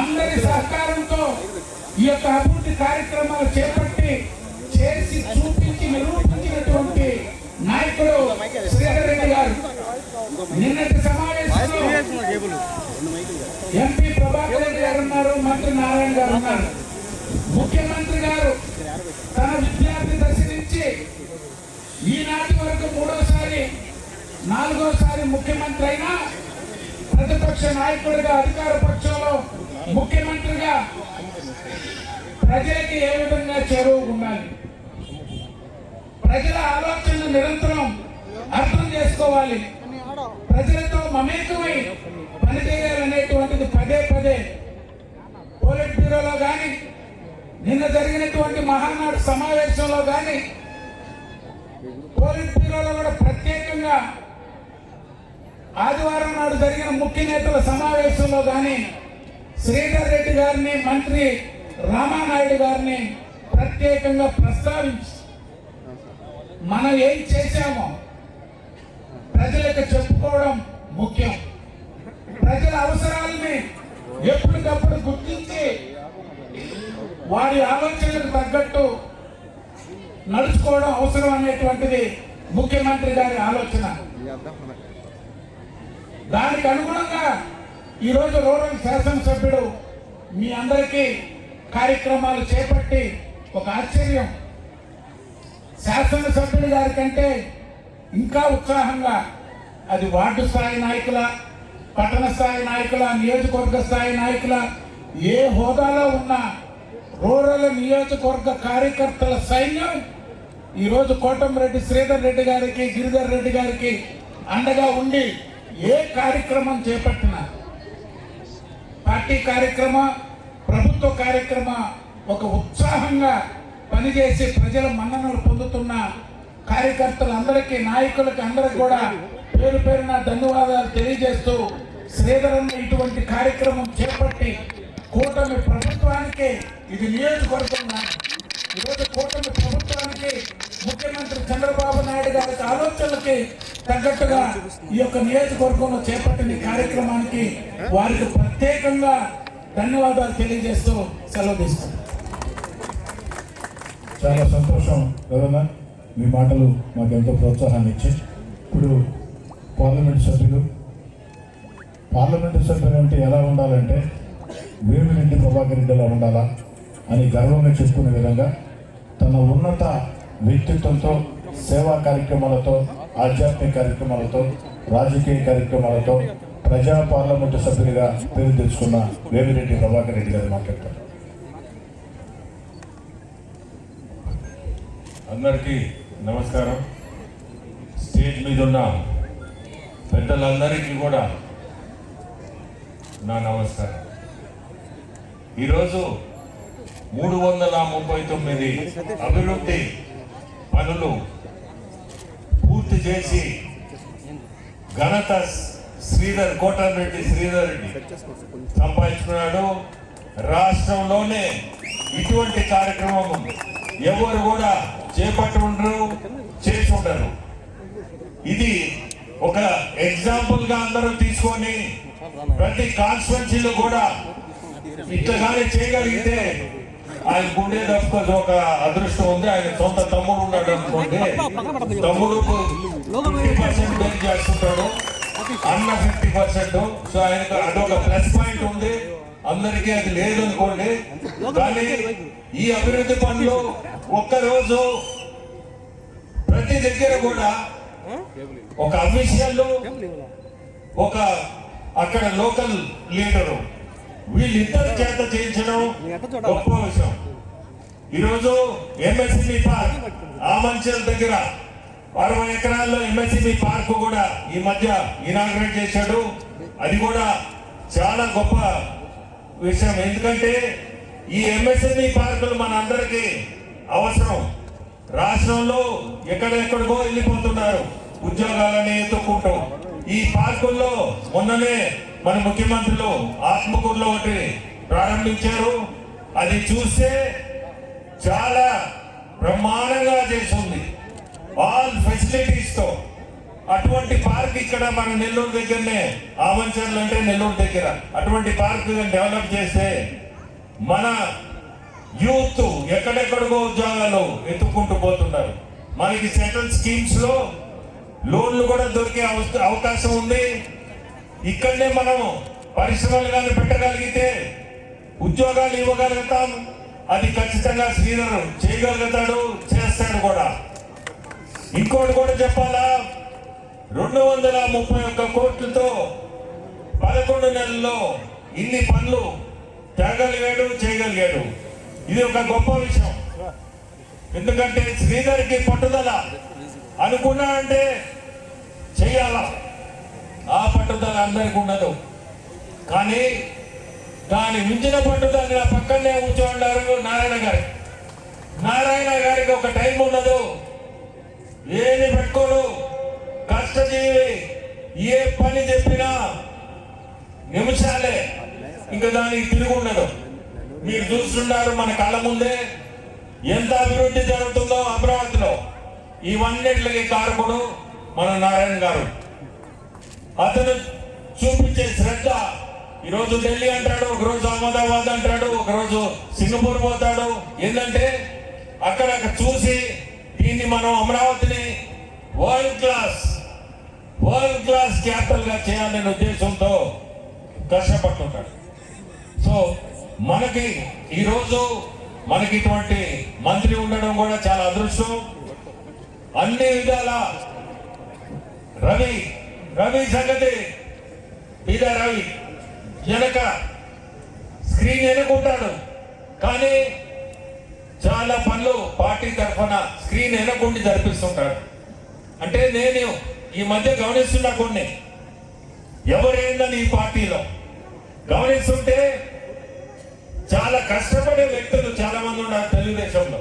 అందరి సహకారంతో ఈ యొక్క అభివృద్ధి కార్యక్రమాలు చేపట్టి చేసి చూపించి నిరూపించినటువంటి నాయకుడు శ్రీధర్ రెడ్డి గారు. నిన్నటి సమావేశంలో ఎంపీ ప్రభాకర్ రెడ్డి గారు ఉన్నారు, మంత్రి నారాయణ గారు ఉన్నారు. ముఖ్యమంత్రి గారు తన విద్యార్థి దశ నుంచి ఈనాటి వరకు 3వసారి 4వసారి ముఖ్యమంత్రి అయినా ప్రతిపక్ష నాయకుడిగా, అధికార పక్షంలో ముఖ్యమంత్రిగా ప్రజలకి ఏ విధంగా చేరువ ఉండాలి, ప్రజల ఆలోచనలు నిరంతరం అర్థం చేసుకోవాలి, ప్రజలతో మమేకమై పనిచేయాలనేటువంటిది పదే పదే పోలిట్ బ్యూరోలో కానీ, నిన్న జరిగినటువంటి మహానాడు సమావేశంలో కానీ, పోలిట్ బ్యూరోలో కూడా ప్రత్యేకంగా ఆదివారం నాడు జరిగిన ముఖ్య నేతల సమావేశంలో కానీ శ్రీధర్ రెడ్డి గారిని, మంత్రి రామానాయుడు గారిని ప్రత్యేకంగా ప్రస్తావించి మనం ఏం చేశామో ప్రజలకు చెప్పుకోవడం ముఖ్యం. ప్రజల అవసరాలని ఎప్పటికప్పుడు గుర్తించి వారి ఆలోచనలకు తగ్గట్టు నడుచుకోవడం అవసరం అనేటువంటిది ముఖ్యమంత్రి గారి ఆలోచన. దానికి అనుగుణంగా ఈరోజు రూరల్ శాసనసభ్యుడు మీ అందరికీ కార్యక్రమాలు చేపట్టి ఒక ఆశ్చర్యం, శాసనసభ్యుడి గారి కంటే ఇంకా ఉత్సాహంగా అది వార్డు స్థాయి నాయకుల, పట్టణ స్థాయి నాయకుల, నియోజకవర్గ స్థాయి నాయకుల, ఏ హోదాలో ఉన్న రూరల్ నియోజకవర్గ కార్యకర్తల సైన్యం ఈరోజు కోటంరెడ్డి శ్రీధర్ రెడ్డి గారికి, గిరిధర్ రెడ్డి గారికి అండగా ఉండి ఏ కార్యక్రమం చేపట్టినా, పార్టీ కార్యక్రమ, ప్రభుత్వ కార్యక్రమ ఒక ఉత్సాహంగా పనిచేసి ప్రజల మన్ననలు పొందుతున్న కార్యకర్తలందరికీ, నాయకులకి అందరికి కూడా పేరు పేరున ధన్యవాదాలు తెలియజేస్తూ, శ్రీధరన్న ఇటువంటి కార్యక్రమం చేపట్టి కూటమి ప్రభుత్వానికి, ఇది నియోజకవర్గం ఈరోజు కూటమి ప్రభుత్వానికి, ముఖ్యమంత్రి చంద్రబాబు నాయుడు గారి ఆలోచనలకి తగ్గట్టుగా ఈ యొక్క నియోజకవర్గంలో చేపట్టిన కార్యక్రమానికి వారికి ప్రత్యేకంగా ధన్యవాదాలు తెలియజేస్తూ సెలవు తీసుకుంటాం. చాలా సంతోషం కదన్నా, మీ మాటలు మాకు ఎంతో ప్రోత్సాహాన్ని ఇచ్చాయి. ఇప్పుడు పార్లమెంట్ సభ్యులు అంటే ఎలా ఉండాలంటే వేమిరెడ్డి ప్రభాకర్ రెడ్డి ఎలా ఉండాలా అని గర్వంగా చెప్పుకునే విధంగా తన ఉన్నత వ్యక్తిత్వంతో, సేవా కార్యక్రమాలతో, ఆధ్యాత్మిక కార్యక్రమాలతో, రాజకీయ కార్యక్రమాలతో ప్రజా పార్లమెంటు సభ్యుడిగా పేరు తెచ్చుకున్న వేమిరెడ్డి ప్రభాకర్ రెడ్డి గారు మాట్లాడతారు. అందరికీ నమస్కారం. స్టేజ్ మీద ఉన్న పెద్దలందరికీ కూడా నా నమస్కారం. ఈరోజు 339 అభివృద్ధి పనులు పూర్తి చేసి ఘనత కోటంరెడ్డి శ్రీధర్ రెడ్డి సంపాదించుకున్నాడు. రాష్ట్రంలోనే ఇటువంటి కార్యక్రమం ఎవరు కూడా చేపట్టి ఉండరు, చేసి ఉండరు. ఇది ఒక ఎగ్జాంపుల్ గా అందరూ తీసుకొని ప్రతి కాన్స్టిట్యున్సీలో కూడా ఇట్లాగానే చేయగలిగితే ఆయన ఉండేది ఒక అదృష్టం ఉంది. ఆయన సొంత తమ్ముడు ఉన్నాడు అనుకోండి, తమ్ముడు 50% బెంచ్ చేస్తుంటాడు, అన్న 50%. సో ఆయనకు అదొక ప్లస్ పాయింట్ ఉంది. అందరికీ అది లేదు అనుకోండి. కానీ ఈ అభివృద్ధి పనులు ఒక్కరోజు ప్రతి దగ్గర కూడా ఒక అఫీషియల్, ఒక అక్కడ లోకల్ లీడరు, వీళ్ళిద్దరి చేత చేయించడం గొప్ప విషయం. ఈరోజు ఎంఎస్ఎంఈ పార్క్ ఆమంచల్ దగ్గర 60 ఎకరాల్లో ఎంఎస్ఎంఈ పార్క్ కూడా ఈ మధ్య ఇనాగ్రేట్ చేశాడు. అది కూడా చాలా గొప్ప విషయం. ఎందుకంటే ఈ ఎంఎస్ఎంఈ పార్కులు మన అందరికీ అవసరం. రాష్ట్రంలో ఎక్కడెక్కడికో వెళ్ళిపోతున్నారు ఉద్యోగాలని ఎత్తుక్కుంటూ. ఈ పార్కుల్లో మొన్ననే మన ముఖ్యమంత్రులు ఆత్మకూరులో ఒకటి ప్రారంభించారు. అది చూస్తే చాలా బ్రహ్మాండంగా చేసింది, ఆల్ ఫెసిలిటీస్ తో. అటువంటి పార్క్ ఇక్కడ మన నెల్లూరు దగ్గరనే, ఆమంచర్లు అంటే నెల్లూరు దగ్గర, అటువంటి పార్క్ డెవలప్ చేస్తే మన యూత్ ఎక్కడెక్కడికో ఉద్యోగాలు ఎత్తుక్కుంటూ పోతున్నారు. మనకి సెంట్రల్ స్కీమ్స్ లో లోన్లు కూడా దొరికే అవకాశం ఉంది. ఇక్కడనే మనం పరిశ్రమలు కానీ పెట్టగలిగితే ఉద్యోగాలు ఇవ్వగలుగుతాం. అది ఖచ్చితంగా శ్రీధర్ చేయగలుగుతాడు, చేస్తాడు కూడా. ఇంకోటి కూడా చెప్పాలా, 231 కోట్లతో 11 నెలల్లో ఇన్ని పనులు చేయగలిగాడు. ఇది ఒక గొప్ప విషయం. ఎందుకంటే శ్రీధర్కి పట్టుదల, అనుకున్నా అంటే చెయ్యాలా, ఆ పట్టుదల అందరికి ఉండదు. కానీ దాని మించిన పట్టుదల నా పక్కనే కూర్చోండారు నారాయణ గారికి ఒక టైం ఉండదు, ఏది పెట్టుకోడు, కష్టజీవి. ఏ పని చెప్పినా నిమిషాలే, ఇంకా దానికి తిరిగి ఉండదు. మీరు చూస్తున్నారు మన కళ్ళ ముందే ఎంత అభివృద్ధి జరుగుతుందో అమరావతిలో. ఇవన్నిటికి కారకుడు మన నారాయణ గారు. అతను చూపించే శ్రద్ధ, ఈరోజు ఢిల్లీ అంటాడు, ఒకరోజు అహ్మదాబాద్ అంటాడు, ఒకరోజు సింగపూర్ పోతాడు. ఏంటంటే అక్కడ చూసి దీన్ని మనం అమరావతిని వరల్డ్ క్లాస్ క్యాపిటల్ గా చేయాలనే ఉద్దేశంతో కష్టపడుతుంటాడు. సో మనకి ఈరోజు మనకి ఇటువంటి మంత్రి ఉండడం కూడా చాలా అదృష్టం. అన్ని విధాల రవి సంగతి ఇదే రవి వెనక స్క్రీన్ వెనుకుంటాడు, కానీ చాలా పనులు పార్టీ తరఫున స్క్రీన్ వెనకుండి జరిపిస్తుంటాడు. అంటే నేను ఈ మధ్య గమనిస్తున్నా కొన్ని ఎవరైందని ఈ పార్టీలో గమనిస్తుంటే చాలా కష్టపడే వ్యక్తులు చాలా మంది ఉన్నారు తెలుగుదేశంలో.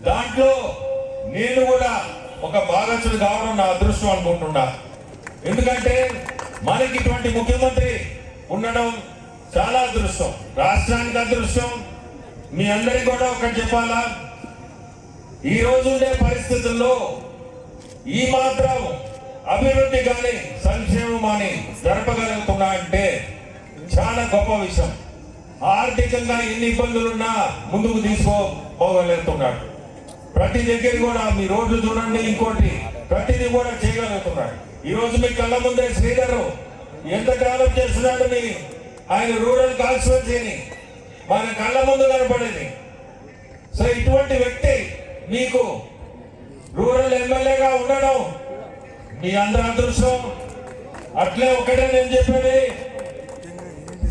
దాంట్లో నేను కూడా ఒక భాగస్వామి కావడం నా అదృష్టం అనుకుంటున్నా. ఎందుకంటే మనకి ఇటువంటి ముఖ్యమంత్రి ఉండడం చాలా అదృష్టం, రాష్ట్రానికి అదృష్టం. మీ అందరికీ కూడా ఒకటి చెప్పాలా, ఈ రోజు ఉండే పరిస్థితుల్లో ఈ మాత్రం అభివృద్ధి కానీ సంక్షేమం అని జరపగలుగుతున్నా అంటే చాలా గొప్ప విషయం. ఆర్థికంగా ఎన్ని ఇబ్బందులున్నా ముందుకు తీసుకోగలుగుతున్నాడు. ప్రతి దగ్గర కూడా మీ రోడ్లు చూడండి, ఇంకోటి ప్రతిదీ కూడా చేయగలుగుతున్నాడు. ఈ రోజు మీ కళ్ళ ముందే శ్రీధర్ ఎంత డెవలప్ చేస్తున్నాడు. మీ ఆయన రూరల్ కాన్స్టిట్యున్సీని మన కళ్ళ ముందు కనపడేది. సో ఇటువంటి వ్యక్తి మీకు రూరల్ ఎమ్మెల్యేగా ఉండడం మీ అందరి అదృష్టం. అట్లే ఒకటే నేను చెప్పేది,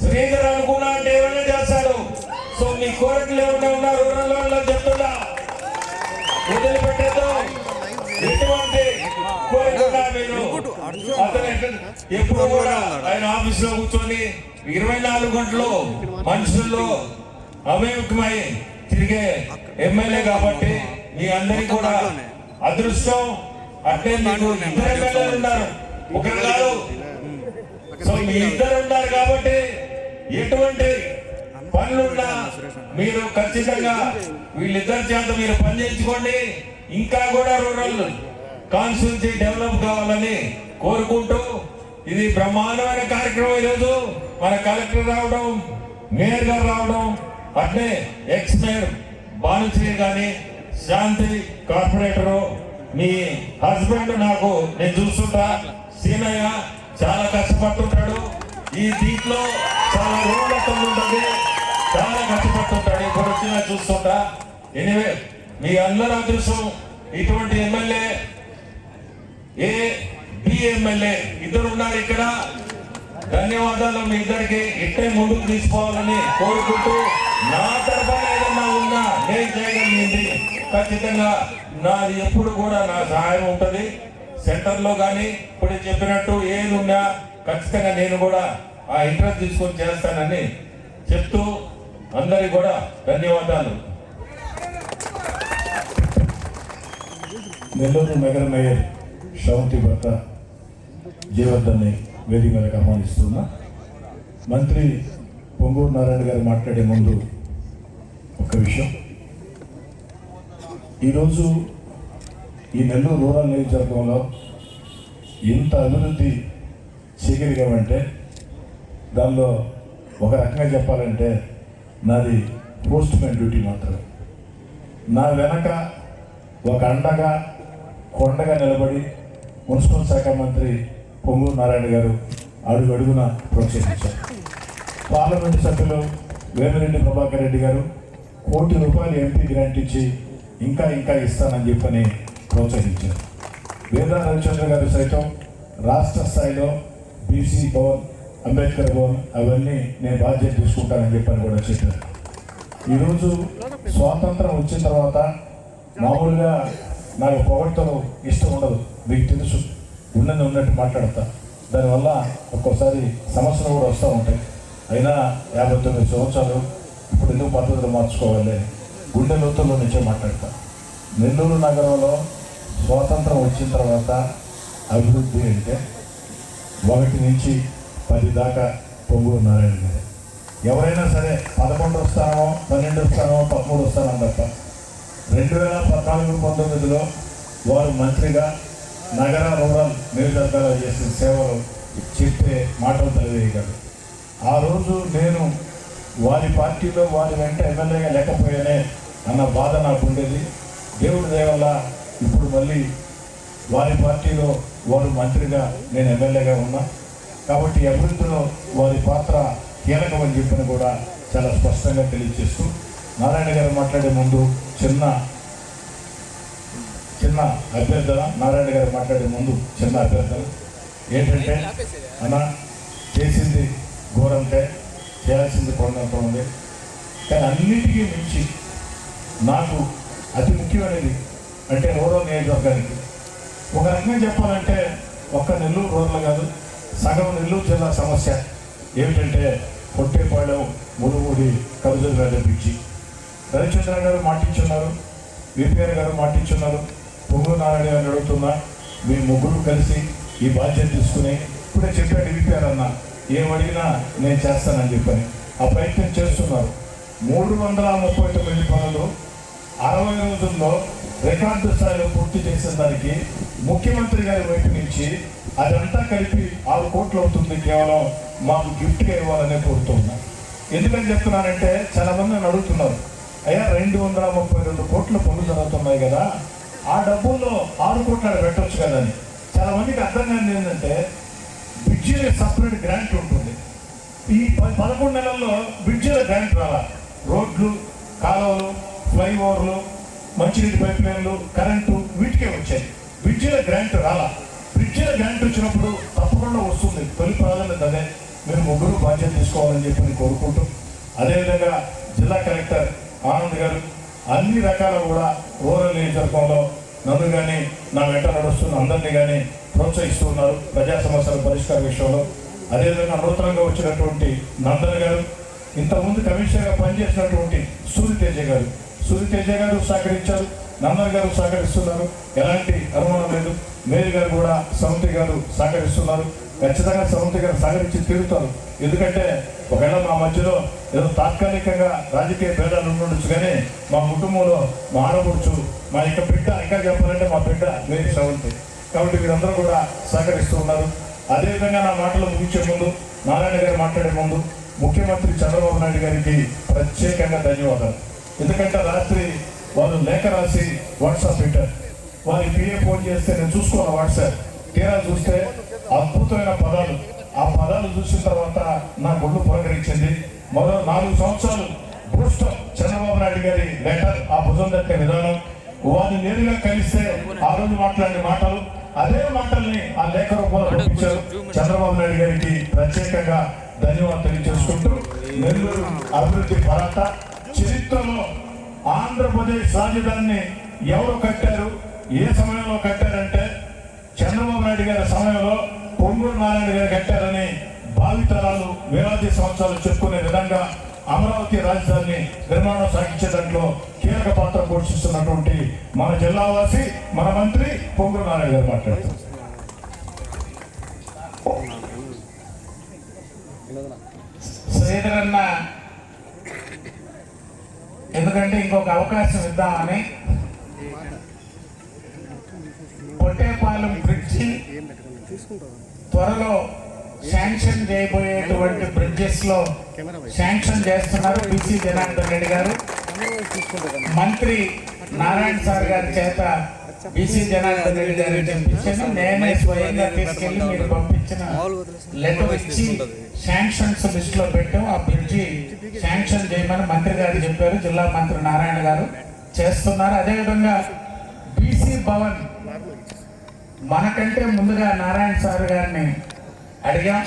శ్రీధర్ అనుకున్నా అంటే ఏమైనా చేస్తాడు. సో మీ కోరికలు ఏమైనా ఉన్నా రూరల్ వాళ్ళు చెప్తున్నా వదిలిపెట్టేదో ఎటువంటి కోరికగా మీరు అతను ఎప్పుడు కూడా ఆయన ఆఫీస్ లో కూర్చొని 24 గంటలు మనుషుల్లో అమేకమై తిరిగే ఎమ్మెల్యే కాబట్టి మీ అందరికీ కూడా అదృష్టం. అంటే మీకు ఇద్దరు ఎమ్మెల్యేలు ఉన్నారు, ఒకరు కాదు. సో మీ ఇద్దరు ఉన్నారు కాబట్టి ఎటువంటి పనులున్నా మీరు ఖచ్చితంగా వీళ్ళిద్దరి చేత మీరు పని చేయించుకోండి. ఇంకా కూడా రూరల్ కాన్స్టిట్యున్సీ డెవలప్ కావాలని కోరుకుంటూ ఇది బ్రహ్మాండమైన కార్యక్రమం. ఈరోజు మన కలెక్టర్ రావడం, మేయర్ గారు రావడం, అట్లే ఎక్స్ మేయర్ భానుశ్రీ గాని, శాంతి కార్పొరేటరు, మీ హస్బెండ్ నాకు నేను చూస్తుంటా సీనయ్య చాలా కష్టపడుతుంటాడు. ఈ దీంట్లో చాలా రోడ్లతో ఉంటుంది, చాలా కష్టపడుతుంటాడు. ఇప్పుడు వచ్చినా చూస్తుంటా. ఎనివే మీ అందరూ అదృష్టం. ఇటువంటి ఎమ్మెల్యే బి ఎమ్మెల్యే ఇద్దరు ఉన్నారు ఇక్కడ. ధన్యవాదాలు మీ ఇద్దరికి. ఇట్టే ముందుకు తీసుకోవాలని కోరుకుంటూ నా తరఫున ఏదన్నా ఉన్నా నేను చేయగలిగింది ఖచ్చితంగా నాది ఎప్పుడు కూడా నా సహాయం ఉంటుంది. సెంటర్ లో కానీ ఇప్పుడు చెప్పినట్టు ఏది ఉన్నా ఖచ్చితంగా నేను కూడా ఆ ఇంట్రెస్ట్ తీసుకొని చేస్తానని చెప్తూ అందరికి కూడా ధన్యవాదాలు. నెల్లూరు నగర మేయర్ శ్రవంతి భర్త జయవర్ధన్ని వేదిక మీదకి ఆహ్వానిస్తున్నా. మంత్రి పొంగూరు నారాయణ గారు మాట్లాడే ముందు ఒక విషయం. ఈరోజు ఈ నెల్లూరు రూరల్ నియోజకవర్గంలో ఎంత అభివృద్ధి చేయగలిగామంటే దానిలో ఒక రకంగా చెప్పాలంటే నాది పోస్ట్ మ్యాన్ డ్యూటీ మాత్రమే. నా వెనక ఒక అండగా కొండగా నిలబడి మున్సిపల్ శాఖ మంత్రి పొంగూరు నారాయణ గారు అడుగు అడుగున ప్రోత్సహించారు. పార్లమెంటు సభ్యులు వేమిరెడ్డి ప్రభాకర్ రెడ్డి గారు ₹1 కోటి ఎంపీ గ్రాంట్ ఇచ్చి ఇంకా ఇంకా ఇస్తానని చెప్పని ప్రోత్సహించారు. వేదా రవిచంద్ర గారు సైతం రాష్ట్ర స్థాయిలో బీసీ భవన్, అంబేద్కర్ భవన్ అవన్నీ నేను బాధ్యత తీసుకుంటానని చెప్పని కూడా చెప్పారు. ఈరోజు స్వాతంత్రం వచ్చిన తర్వాత మామూలుగా నాకు పొగడ్తలు ఇష్టం ఉండదు, మీకు తెలుసు. ఉన్నట్టు మాట్లాడతా. దానివల్ల ఒక్కోసారి సమస్యలు కూడా వస్తూ ఉంటాయి. అయినా 59 సంవత్సరాలు ఇప్పుడు ఎందుకు పద్ధతులు మార్చుకోవాలి, గుండె లోతుల్లో నుంచే మాట్లాడతా. నెల్లూరు నగరంలో స్వాతంత్రం వచ్చిన తర్వాత అభివృద్ధి అంటే 1 నుంచి 10 దాకా పొంగూరు నారాయణ గారు. ఎవరైనా సరే 11 స్థానమో 12 స్థానమో 13 స్థానం తప్ప 2014-19లో వారు మంత్రిగా నగర రూరల్ నియోజకవర్గాల్లో చేసిన సేవలు చెప్పే మాటలు తెలియగలరు. ఆ రోజు నేను వారి పార్టీలో వారి వెంట ఎమ్మెల్యేగా లేకపోయానే అన్న బాధ నాకు ఉండేది. దేవుడి దయ వల్ల ఇప్పుడు మళ్ళీ వారి పార్టీలో వారు మంత్రిగా నేను ఎమ్మెల్యేగా ఉన్నా కాబట్టి అభివృద్ధిలో వారి పాత్ర కీలకమని చెప్పిన కూడా చాలా స్పష్టంగా తెలియజేస్తూ నారాయణ గారు మాట్లాడే ముందు చిన్న అభ్యర్థన నారాయణ గారు మాట్లాడే ముందు చిన్న అభ్యర్థన ఏంటంటే అన్న చేసింది ఘోరంటే చేయాల్సింది కొండంత ఉంది. కానీ అన్నిటికీ మించి నాకు అతి ముఖ్యమైనది అంటే రూరల్ నియోజకవర్గానికి ఒక రకంగా చెప్పాలంటే ఒక్క నెల్లూరు రూరల్ కాదు సగం నెల్లూరు జిల్లా సమస్య ఏమిటంటే పొట్టేపాళెం మునుమూడి కరుజుల బ్రిడ్జి. రవిచంద్ర గారు మాటించున్నారు, విపిఆర్ గారు మాటించున్నారు. పొంగు నారాయణ గారిని అడుగుతున్నా మీ ముగ్గురు కలిసి ఈ బాధ్యత తీసుకుని ఇప్పుడే చెప్పాడు విపిఆర్ అన్న ఏమడిగినా నేను చేస్తానని చెప్పని ఆ ప్రయత్నం చేస్తున్నారు. 339 పనులు 60 రోజుల్లో రికార్డు స్థాయిలో పూర్తి చేసిన దానికి ముఖ్యమంత్రి గారి వైపు నుంచి అదంతా కలిపి 6 కోట్లు అవుతుంది, కేవలం మాకు గిఫ్ట్గా ఇవ్వాలనే కోరుతున్నా. ఎందుకని చెప్తున్నానంటే చాలా మంది నన్ను అడుగుతున్నారు, అయ్యా 232 కోట్ల పనులు జరుగుతున్నాయి కదా, ఆ డబ్బుల్లో 6 కోట్లు పెట్టవచ్చు కదా అని. చాలా మందికి అర్థం కాని ఏంటంటే బ్రిడ్జిలో సపరేట్ గ్రాంట్ ఉంటుంది. ఈ 11 నెలల్లో బ్రిడ్జిలో గ్రాంట్ రాలా. రోడ్లు, కాలువలు, ఫ్లైఓవర్లు, మంచినీటి పైప్ లైన్లు, కరెంటు వీటికే వచ్చాయి. బ్రిడ్జిలో గ్రాంట్ రాలా. బ్రిడ్జిలో గ్రాంట్ వచ్చినప్పుడు తప్పకుండా వస్తుంది. తొలి ప్రాధాన్యత అదే. మీరు ముగ్గురు బాధ్యత తీసుకోవాలని చెప్పి నేను కోరుకుంటూ అదేవిధంగా జిల్లా కలెక్టర్ ఆనంద్ గారు అన్ని రకాల కూడా రూరల్ నియోజకవర్గంలో నన్ను కానీ నా వెంట నడుస్తున్న అందరినీ కానీ ప్రోత్సహిస్తూ ఉన్నారు ప్రజా సమస్యల పరిష్కార విషయంలో. అదేవిధంగా నూతనంగా వచ్చినటువంటి నందన్ గారు, ఇంతకుముందు కమిషనర్గా పనిచేసినటువంటి సూర్యతేజ గారు సహకరించారు, నందన్ గారు సహకరిస్తున్నారు, ఎలాంటి అనుమానం లేదు. మేరీ గారు కూడా సౌంతి గారు సహకరిస్తున్నారు. ఖచ్చితంగా సౌంతి గారు సహకరించి తిరుగుతారు. ఎందుకంటే ఒకవేళ మా మధ్యలో ఏదో తాత్కాలికంగా రాజకీయ భేదాలు ఉండొచ్చు, కానీ మా కుటుంబంలో మా ఆడపడుచు, మా యొక్క బిడ్డ, ఇంకా చెప్పాలంటే మా బిడ్డ మేరీ సౌంతి. కాబట్టి వీరందరూ కూడా సహకరిస్తూ ఉన్నారు. అదేవిధంగా నా మాటలు ముగించే ముందు, నారాయణ గారు మాట్లాడే ముందు ముఖ్యమంత్రి చంద్రబాబు నాయుడు గారికి ప్రత్యేకంగా ధన్యవాదాలు. ఎందుకంటే రాత్రి వాళ్ళు లేఖ రాసి వాట్సాప్ పెట్టారు. వారి పిఏ ఫోన్ చేస్తే నేను చూసుకున్న వాట్సాప్ తీరా చూస్తే అద్భుతమైన పదాలు. ఆ పదాలు చూసిన తర్వాత నా గుళ్ళు పురకరించింది. మరో 4 సంవత్సరాలు బూస్టర్ చంద్రబాబు నాయుడు గారి లెటర్, ఆ భుజం దక్కే విధానం, వారిని నేరుగా కలిస్తే ఆ రోజు మాట్లాడిన మాటలు, అదే మాటల్ని ఆ లేఖ రూపంలో పంపించారు. చంద్రబాబు నాయుడు గారికి ప్రత్యేకంగా ధన్యవాదాలు తెలియజేసుకుంటూ నెల్లూరు అభివృద్ధి పరాట చరిత్రలో ఆంధ్రప్రదేశ్ రాజధానిని ఎవరు కట్టారు, ఏ సమయంలో కట్టారంటే చంద్రబాబు నాయుడు గారి సమయంలో పొంగూరు నారాయణ గారు కట్టారని భావితరాలు వేలాది సంవత్సరాలు చెప్పుకునే విధంగా అమరావతి రాజధాని నిర్మాణం సాగించే దాంట్లో కీలక పాత్ర పోషిస్తున్నటువంటి మన జిల్లావాసి, మన మంత్రి పొంగూరు నారాయణ గారు మాట్లాడుతారు. శ్రీధర్ అన్న ఎందుకంటే ఇంకొక అవకాశం ఇద్దామని పొట్టేపాలెం బ్రిడ్జి త్వరలో శాంక్షన్ చేయబోయేటువంటి బ్రిడ్జెస్ లో శాంక్షన్ చేస్తున్నారు బీసీ జనార్దన్ రెడ్డి గారు. మంత్రి నారాయణ సార్ గారి చేత బీసీ జనార్దన్ రెడ్డి గారికి పంపించాను. నేనే స్వయంగా తీసుకెళ్లి మీరు పంపించిన లెటర్ ఇచ్చి శాంక్షన్స్ లిస్ట్ లో పెట్టాం. ఆ బ్రిడ్జి శాంక్షన్ చేయమని మంత్రి గారు చెప్పారు. జిల్లా మంత్రి నారాయణ గారు చేస్తున్నారు. అదేవిధంగా బీసీ భవన్ మనకంటే ముందుగా నారాయణ సార్ గారిని అడిగాం.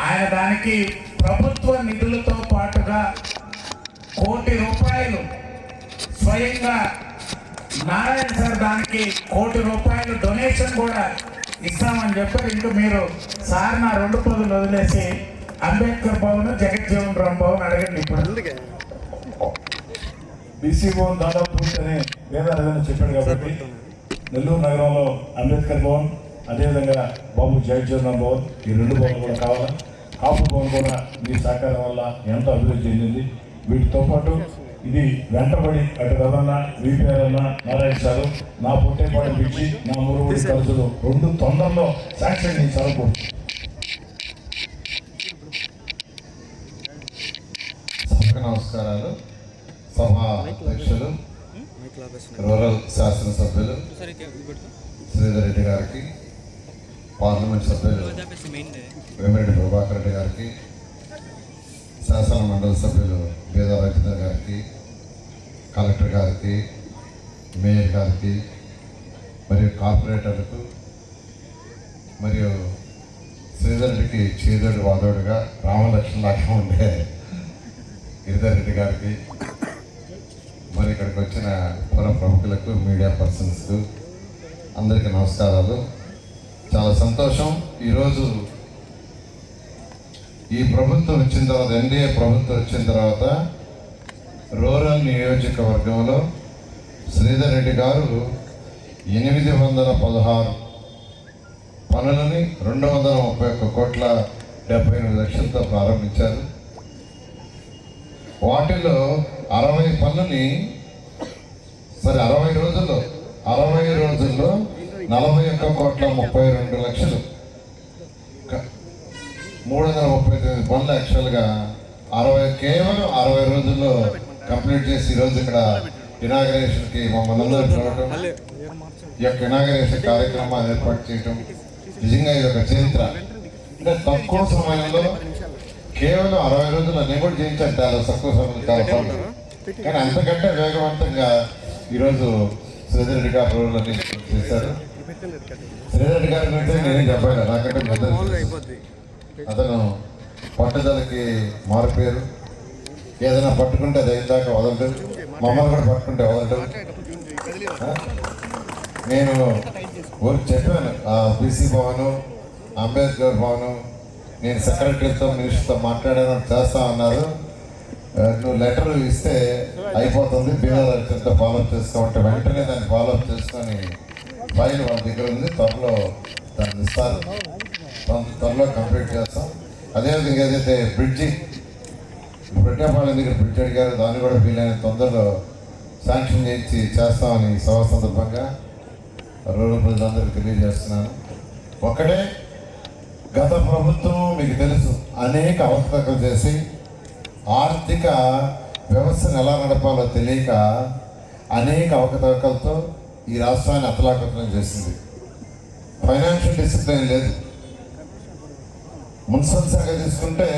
ఆయన దానికి ప్రభుత్వ నిధులతో పాటుగా ₹1 కోటి స్వయంగా నారాయణ సార్ దానికి ₹1 కోటి డొనేషన్ కూడా ఇస్తామని చెప్పారు. ఇంకా మీరు సార్ నా 2 పదులు వదిలేసి అంబేద్కర్ భవన్, జగజ్జీవన్ రామ్ భవన్ అడగండి. ఇప్పుడు బీసీ భవన్ దాదాపు పూర్తని వేదాలు చెప్పాడు కాబట్టి నెల్లూరు నగరంలో అంబేద్కర్ భవన్, అదేవిధంగా బాబు జగజ్జీవన్ రామ్ భవన్, ఈ 2 భవన్లు కూడా కావాలి. కాపు భవన్ కూడా మీ సహకారం వల్ల ఎంతో అభివృద్ధి చెందింది. వీటితో పాటు ఇది వెంటబడి అటు రవణ, విపిఆర్ అన్న, నారాయణ సారు, నా పొట్టేపాడు బ్రిడ్జి, నా మురుగుడి ఖర్చులు 2 తొందరలో శాంక్షన్ చేసి చదువుకోవచ్చు. అందరికీ నమస్కారాలు. సభా అధ్యక్షులు, రూరల్ శాసనసభ్యులు శ్రీధర్ రెడ్డి గారికి, పార్లమెంట్ సభ్యులు వేమిరెడ్డి ప్రభాకర్ రెడ్డి గారికి, శాసన మండలి సభ్యులు బేదా రజిత గారికి, కలెక్టర్ గారికి, మేయర్ గారికి, మరియు కార్పొరేటర్లకు, మరియు శ్రీధర్ రెడ్డికి చేదోడు వాదోడుగా రామలక్ష్మణ లాగా ఉండే గిరిధర్ రెడ్డి గారికి, మరి ఇక్కడికి వచ్చిన పుర ప్రముఖులకు, మీడియా పర్సన్స్కు అందరికీ నమస్కారాలు. చాలా సంతోషం. ఈరోజు ఈ ప్రభుత్వం వచ్చిన తర్వాత, ఎన్డీఏ ప్రభుత్వం వచ్చిన తర్వాత రూరల్ నియోజకవర్గంలో శ్రీధర్ రెడ్డి గారు 816 పనులని 231,78,00,000తో ప్రారంభించారు. వాటిలో 60 పనులని 60 రోజుల్లో 41,32,00,000, 339 పనులు యాక్చువల్గా కేవలం 60 రోజుల్లో కంప్లీట్ చేసి ఈరోజు ఇక్కడ ఇనాగరేషన్కి మమ్మల్ని అందరూ చూడటం, ఈ యొక్క ఇనాగరేషన్ కార్యక్రమాన్ని ఏర్పాటు చేయటం నిజంగా ఇది ఒక చరిత్ర. అంటే తక్కువ సమయంలో కేవలం 60 రోజులు నేను కూడా చేయించాను, చాలా తక్కువ సమయంలో చాలా పనులు. కానీ అంతకంటే వేగవంతంగా ఈరోజు శ్రీధర్ రెడ్డి గారు రోజులన్నీ చేశారు. శ్రీధర్ రెడ్డి గారి గురించి నేనేం చెప్పాను, నాకంటే పెద్ద అతను పట్టుదలకి మారిపోయారు. ఏదైనా పట్టుకుంటే అది అయిందాక వదలడు, మమ్మల్ని కూడా పట్టుకుంటే వదలడు. నేను ఊరికి చెప్పాను, బీసీ భవను, అంబేద్కర్ భవను, నేను సెక్రటరీతో మినిస్టర్తో మాట్లాడాను, చేస్తా అన్నారు. నువ్వు లెటర్ ఇస్తే అయిపోతుంది, బీఆర్తో ఫాలోఅప్ చేసుకోమంటే వెంటనే దాన్ని ఫాలోఅప్ చేసుకొని ఫైల్ వాళ్ళ దగ్గర ఉంది, త్వరలో దాన్ని ఇస్తారు, త్వరలో కంప్లీట్ చేస్తాం. అదేవిధంగా ఏదైతే బ్రిడ్జి పెట్టేపాళ్ళ దగ్గర బ్రిడ్జ్ అడిగారు, దాన్ని కూడా వీలైన తొందరలో శాంక్షన్ చేయించి చేస్తామని సభ సందర్భంగా రూరల్ ప్రజలందరికీ తెలియజేస్తున్నాను. ఒకటే, గత ప్రభుత్వం మీకు తెలుసు అనేక అవకతవకలు చేసి ఆర్థిక వ్యవస్థను ఎలా నడపాలో తెలియక అనేక అవకతవకలతో ఈ రాష్ట్రాన్ని అతలాకుతలం చేసింది. ఫైనాన్షియల్ డిసిప్లిన్ లేదు. మున్సిపల్ శాఖ తీసుకుంటే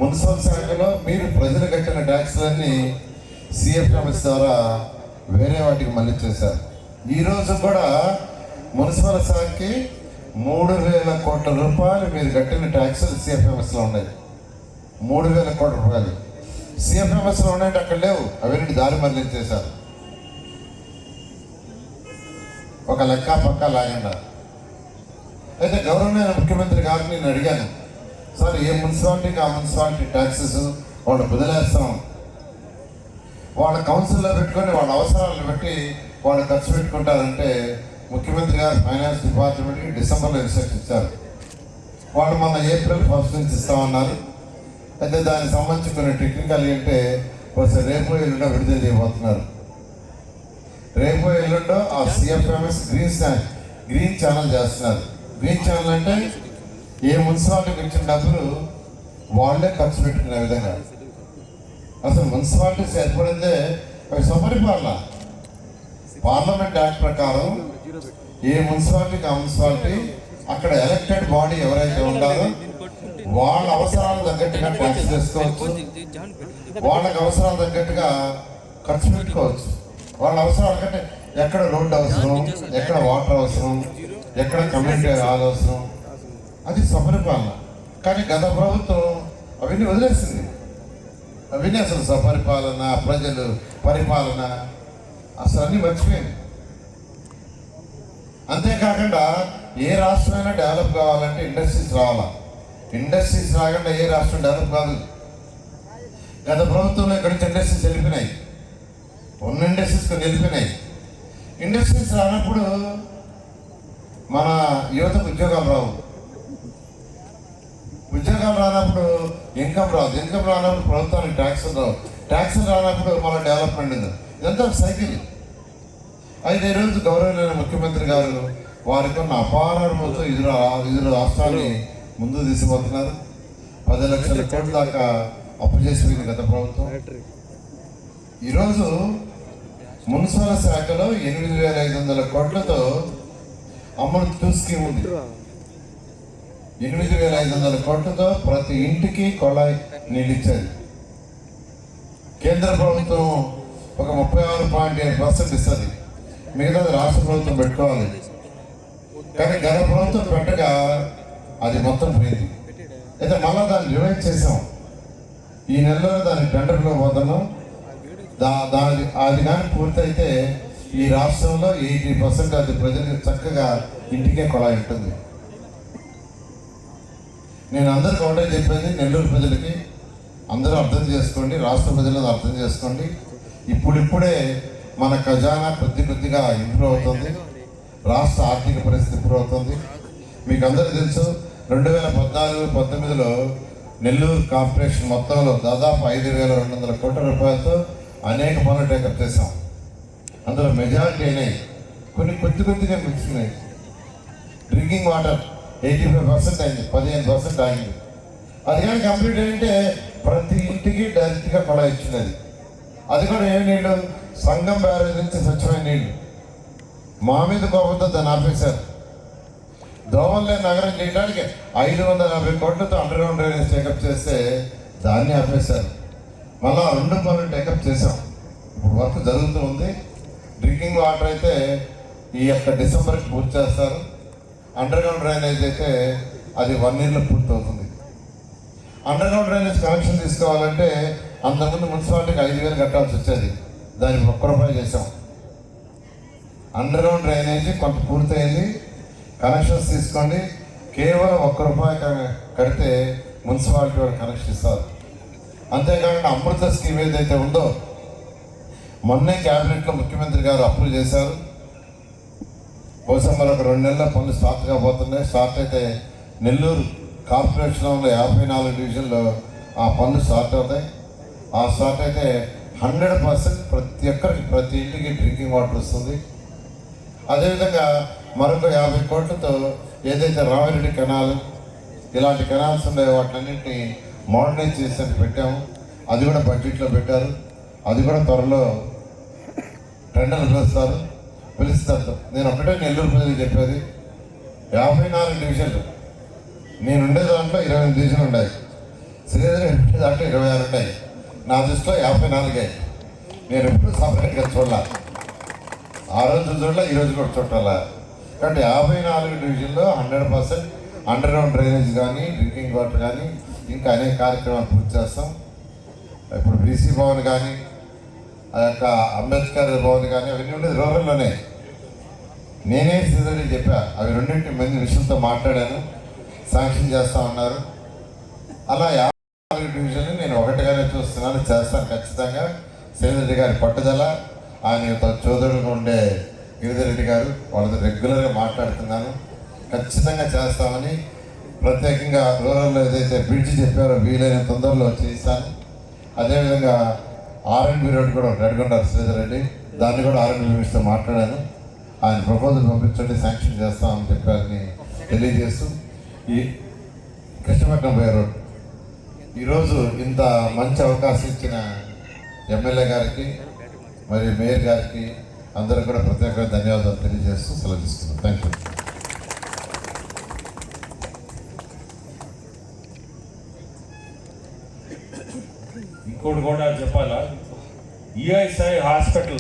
మున్సిపల్ శాఖలో మీరు ప్రజలు కట్టిన ట్యాక్స్లన్నీ సిఎఫ్ఎంఎస్ ద్వారా వేరే వాటికి మళ్ళీ చేశారు. ఈరోజు కూడా మున్సిపల్ శాఖకి 3,000 కోట్ల రూపాయలు మీరు కట్టిన ట్యాక్సులు సిఎఫ్ఎంఎస్లో ఉన్నాయి. 3,000 కోట్ల రూపాయలు సిఎఫ్ఎంఎస్లో ఉన్నాయంటే అక్కడ లేవు, అవన్నీ దారి మళ్ళించేశారు. ఒక లెక్క పక్క లాగండా. అయితే గౌరవమైన ముఖ్యమంత్రి గారిని నేను అడిగాను, సార్ ఏ మున్సిపాలిటీకి ఆ మున్సిపాలిటీ ట్యాక్సెస్ వాళ్ళు బదిలేస్తాం, వాళ్ళ కౌన్సిల్లో పెట్టుకొని వాళ్ళ అవసరాలను బట్టి వాళ్ళు ఖర్చు పెట్టుకుంటారంటే ముఖ్యమంత్రి గారు ఫైనాన్స్ డిపార్ట్మెంట్కి డిసెంబర్లో ఇన్స్ట్రక్షన్ ఇచ్చారు. వాళ్ళు మన ఏప్రిల్ 1 నుంచి ఇస్తామన్నారు. అయితే దానికి సంబంధించి కొన్ని టెక్నికల్ అంటే ఒకసారి రేపు ఎల్లుండో విడుదల చేయబోతున్నారు. రేపు ఎల్లుండో ఆ సిఎఫ్ఎంఎస్ గ్రీన్ ఛానల్ చేస్తున్నారు. గ్రీన్ ఛానల్ అంటే ఏ మున్సిపాలిటీకి ఇచ్చిన డబ్బులు వాళ్ళే ఖర్చు పెట్టుకునే విధంగా. అసలు మున్సిపాలిటీస్ ఏర్పడిందే అవి సపరిపాలన. పార్లమెంట్ యాక్ట్ ప్రకారం ఏ మున్సిపాలిటీకి ఆ మున్సిపాలిటీ అక్కడ ఎలక్టెడ్ బాడీ ఎవరైతే ఉండాలో వాళ్ళ అవసరాలు తగ్గట్టుగా ట్యాక్స్ చేసుకోవచ్చు, వాళ్ళకి అవసరాలు తగ్గట్టుగా ఖర్చు పెట్టుకోవచ్చు. వాళ్ళ అవసరాలు కంటే ఎక్కడ రోడ్డు అవసరం, ఎక్కడ వాటర్ అవసరం, ఎక్కడ కమ్యూనిటీ హాల్ అవసరం, అది సపరిపాలన. కానీ గత ప్రభుత్వం అవన్నీ వదిలేసింది. అవన్నీ అసలు సపరిపాలన, ప్రజలు పరిపాలన అసలు అన్నీ మర్చిపోయింది. అంతేకాకుండా ఏ రాష్ట్రమైనా డెవలప్ కావాలంటే ఇండస్ట్రీస్ రావాలా. ఇండస్ట్రీస్ రాకుండా ఏ రాష్ట్రం డెవలప్ కాదు. గత ప్రభుత్వంలో ఇక్కడి నుంచి ఇండస్ట్రీస్ వెళ్ళిపోయినాయి, ఉన్న ఇండస్ట్రీస్ వెళ్ళిపోయినాయి. ఇండస్ట్రీస్ రానప్పుడు మన యువతకు ఉద్యోగాలు రావు. ఉద్యోగాలు రానప్పుడు ఇన్కమ్ రాదు. ఇన్కమ్ రానప్పుడు ప్రభుత్వానికి ట్యాక్సులు రావు. ట్యాక్సులు రానప్పుడు మన డెవలప్మెంట్ ఉంది. ఇదంతా సైకిల్. అయితే ఈరోజు గౌరవనీయ ముఖ్యమంత్రి గారు వారికి ఉన్న అపారముతో ఇరు రాష్ట్రాన్ని ముందుకు తీసుకుపోతున్నారు. 10 లక్షల కోట్ల దాకా అప్పు చేసిపోయింది గత ప్రభుత్వం. ఈరోజు మున్సిపల్ శాఖలో 8,500 కోట్లతో అమృత్ 2 స్కీమ్ ఉంది. 8,500 కోట్లతో ప్రతి ఇంటికి కొళాయి నీళ్ళు ఇచ్చేది. కేంద్ర ప్రభుత్వం ఒక 36.7% ఇస్తుంది, మిగతాది రాష్ట్ర ప్రభుత్వం పెట్టుకోవాలి. కానీ గత ప్రభుత్వం పెట్టగా అది మొత్తం పోయింది. అయితే మళ్ళీ దాన్ని రివైజ్ చేసాం. ఈ నెలలో దాని టెండర్లో పోతున్నాం. అది కానీ పూర్తయితే ఈ రాష్ట్రంలో 80% అది ప్రజలకు చక్కగా ఇంటికే కొళాయి ఉంటుంది. నేను అందరికి ఒకటే చెప్పేది, నెల్లూరు ప్రజలకి అందరూ అర్థం చేసుకోండి, రాష్ట్ర ప్రజలను అర్థం చేసుకోండి. ఇప్పుడిప్పుడే మన ఖజానా కొద్దిగా ఇంప్రూవ్ అవుతుంది, రాష్ట్ర ఆర్థిక పరిస్థితి ఇంప్రూవ్ అవుతుంది. మీకు అందరికీ తెలుసు, 2014-19లో నెల్లూరు కార్పొరేషన్ మొత్తంలో దాదాపు 5,200 కోట్ల రూపాయలతో అనేక పనులు టేకప్ చేశాం. అందులో మెజారిటీ అయినాయి, కొన్ని కొద్దిగా మిక్స్ ఉన్నాయి. డ్రింకింగ్ వాటర్ 85% అయింది, 15% ఆగింది. అది కానీ కంప్లీట్ అయింటే ప్రతి ఇంటికి డైరెక్ట్గా కొళాయి ఇచ్చినది. అది కూడా ఏ నీళ్ళు, సంగం బ్యారేజ్ నుంచి స్వచ్ఛమైన నీళ్ళు. మా మీద కోపంతో దాన్ని ఆపేశారు. దోమల్లే నగరం చేయడానికి 550 కోట్లతో అండర్గ్రౌండ్ డ్రైనేజ్ టేకప్ చేస్తే దాన్ని ఆపేశారు. మళ్ళా 2 పనులు టేకప్ చేసాం, ఇప్పుడు వర్క్ జరుగుతూ ఉంది. డ్రింకింగ్ వాటర్ అయితే ఈ యొక్క డిసెంబర్కి పూర్తి చేస్తారు. అండర్గ్రౌండ్ డ్రైనేజ్ అయితే అది 1 ఇయర్లో పూర్తి అవుతుంది. అండర్గ్రౌండ్ డ్రైనేజ్ కనెక్షన్ తీసుకోవాలంటే అంతకుముందు మున్సిపాలిటీకి 5,000 కట్టాల్సి వచ్చేది, దానికి 1 రూపాయి చేసాం. అండర్గ్రౌండ్ డ్రైనేజ్ కొంత పూర్తయింది, కనెక్షన్స్ తీసుకోండి. కేవలం 1 రూపాయి కడితే మున్సిపాలిటీ వాళ్ళు కనెక్షన్ ఇస్తారు. అంతేకాకుండా అమృత స్కీమ్ ఏదైతే ఉందో మొన్నే క్యాబినెట్లో ముఖ్యమంత్రి గారు అప్రూవ్ చేశారు. బహుశా మరొక 2 నెలల పనులు స్టార్ట్ కాబోతున్నాయి. స్టార్ట్ అయితే నెల్లూరు కార్పొరేషన్లో 54 డివిజన్లో ఆ పనులు స్టార్ట్ అవుతాయి. ఆ స్టార్ట్ అయితే 100% ప్రతి ఒక్కరికి, ప్రతి ఇంటికి డ్రింకింగ్ వాటర్ వస్తుంది. అదేవిధంగా మరొక 50 కోట్లతో ఏదైతే రామిరెడ్డి కెనాల్, ఇలాంటి కెనాల్స్ ఉన్నాయో వాటిలన్నింటినీ మోడర్నైజ్ చేసి పెట్టాము. అది కూడా బడ్జెట్లో పెట్టారు. అది కూడా త్వరలో టెండర్లు పిలుస్తారు. నేను ఒకటే నెల్లూరు ప్రజలకు చెప్పేది, 54 డివిజన్లు, నేనుండే దాంట్లో 28 డివిజన్లు ఉన్నాయి, శ్రీధర్ ఉండే దాంట్లో 26 ఉన్నాయి. నా దృష్టిలో 54. నేను ఎప్పుడు సపరేట్గా చూడాల, ఆ రోజు చూడాల, ఈ రోజు కూడా చూడాల. కాబట్టి 54 డివిజన్లో 100% అండర్గ్రౌండ్ డ్రైనేజ్ కానీ, డ్రింకింగ్ వాటర్ కానీ, ఇంకా అనేక కార్యక్రమాలు పూర్తి చేస్తాం. ఇప్పుడు బీసీ భవన్ కానీ, ఆ యొక్క అంబేద్కర్ భవన్ కానీ, అవన్నీ ఉండేది రూరల్లోనే. నేనే శ్రీధర్కి చెప్పా, అవి 2 మంది విషయంతో మాట్లాడాను, శాంక్షన్ చేస్తా ఉన్నారు. అలా 54 డివిజన్లు నేను ఒకటిగానే చూస్తున్నాను, చేస్తాను ఖచ్చితంగా. శ్రీధర్ గారి పట్టుదల, ఆయన చోదరుగా ఉండే గిరిధర్ రెడ్డి గారు, వాళ్ళతో రెగ్యులర్గా మాట్లాడుతున్నాను, ఖచ్చితంగా చేస్తామని. ప్రత్యేకంగా రూరల్లో ఏదైతే బ్రిడ్జ్ చెప్పారో వీలైన తొందరలో చేస్తాను. అదేవిధంగా R&B రోడ్ కూడా అడుగుంటారు శ్రీధర్ రెడ్డి, దాన్ని కూడా R&B మినిస్టర్తో మాట్లాడాను. ఆయన ప్రపోజల్ పంపించండి, శాంక్షన్ చేస్తామని చెప్పారని తెలియజేస్తూ, ఈ కృష్ణపట్నం పోయే రోడ్ ఈరోజు ఇంత మంచి అవకాశం ఇచ్చిన ఎమ్మెల్యే గారికి మరి మేయర్ గారికి అందరూ కూడా ప్రత్యేకంగా ధన్యవాదాలు తెలియజేస్తూ సెలవు తీసుకున్నాను. Thank you. ఇంకోటి కూడా చెప్పాలా, ఈఎస్ఐ హాస్పిటల్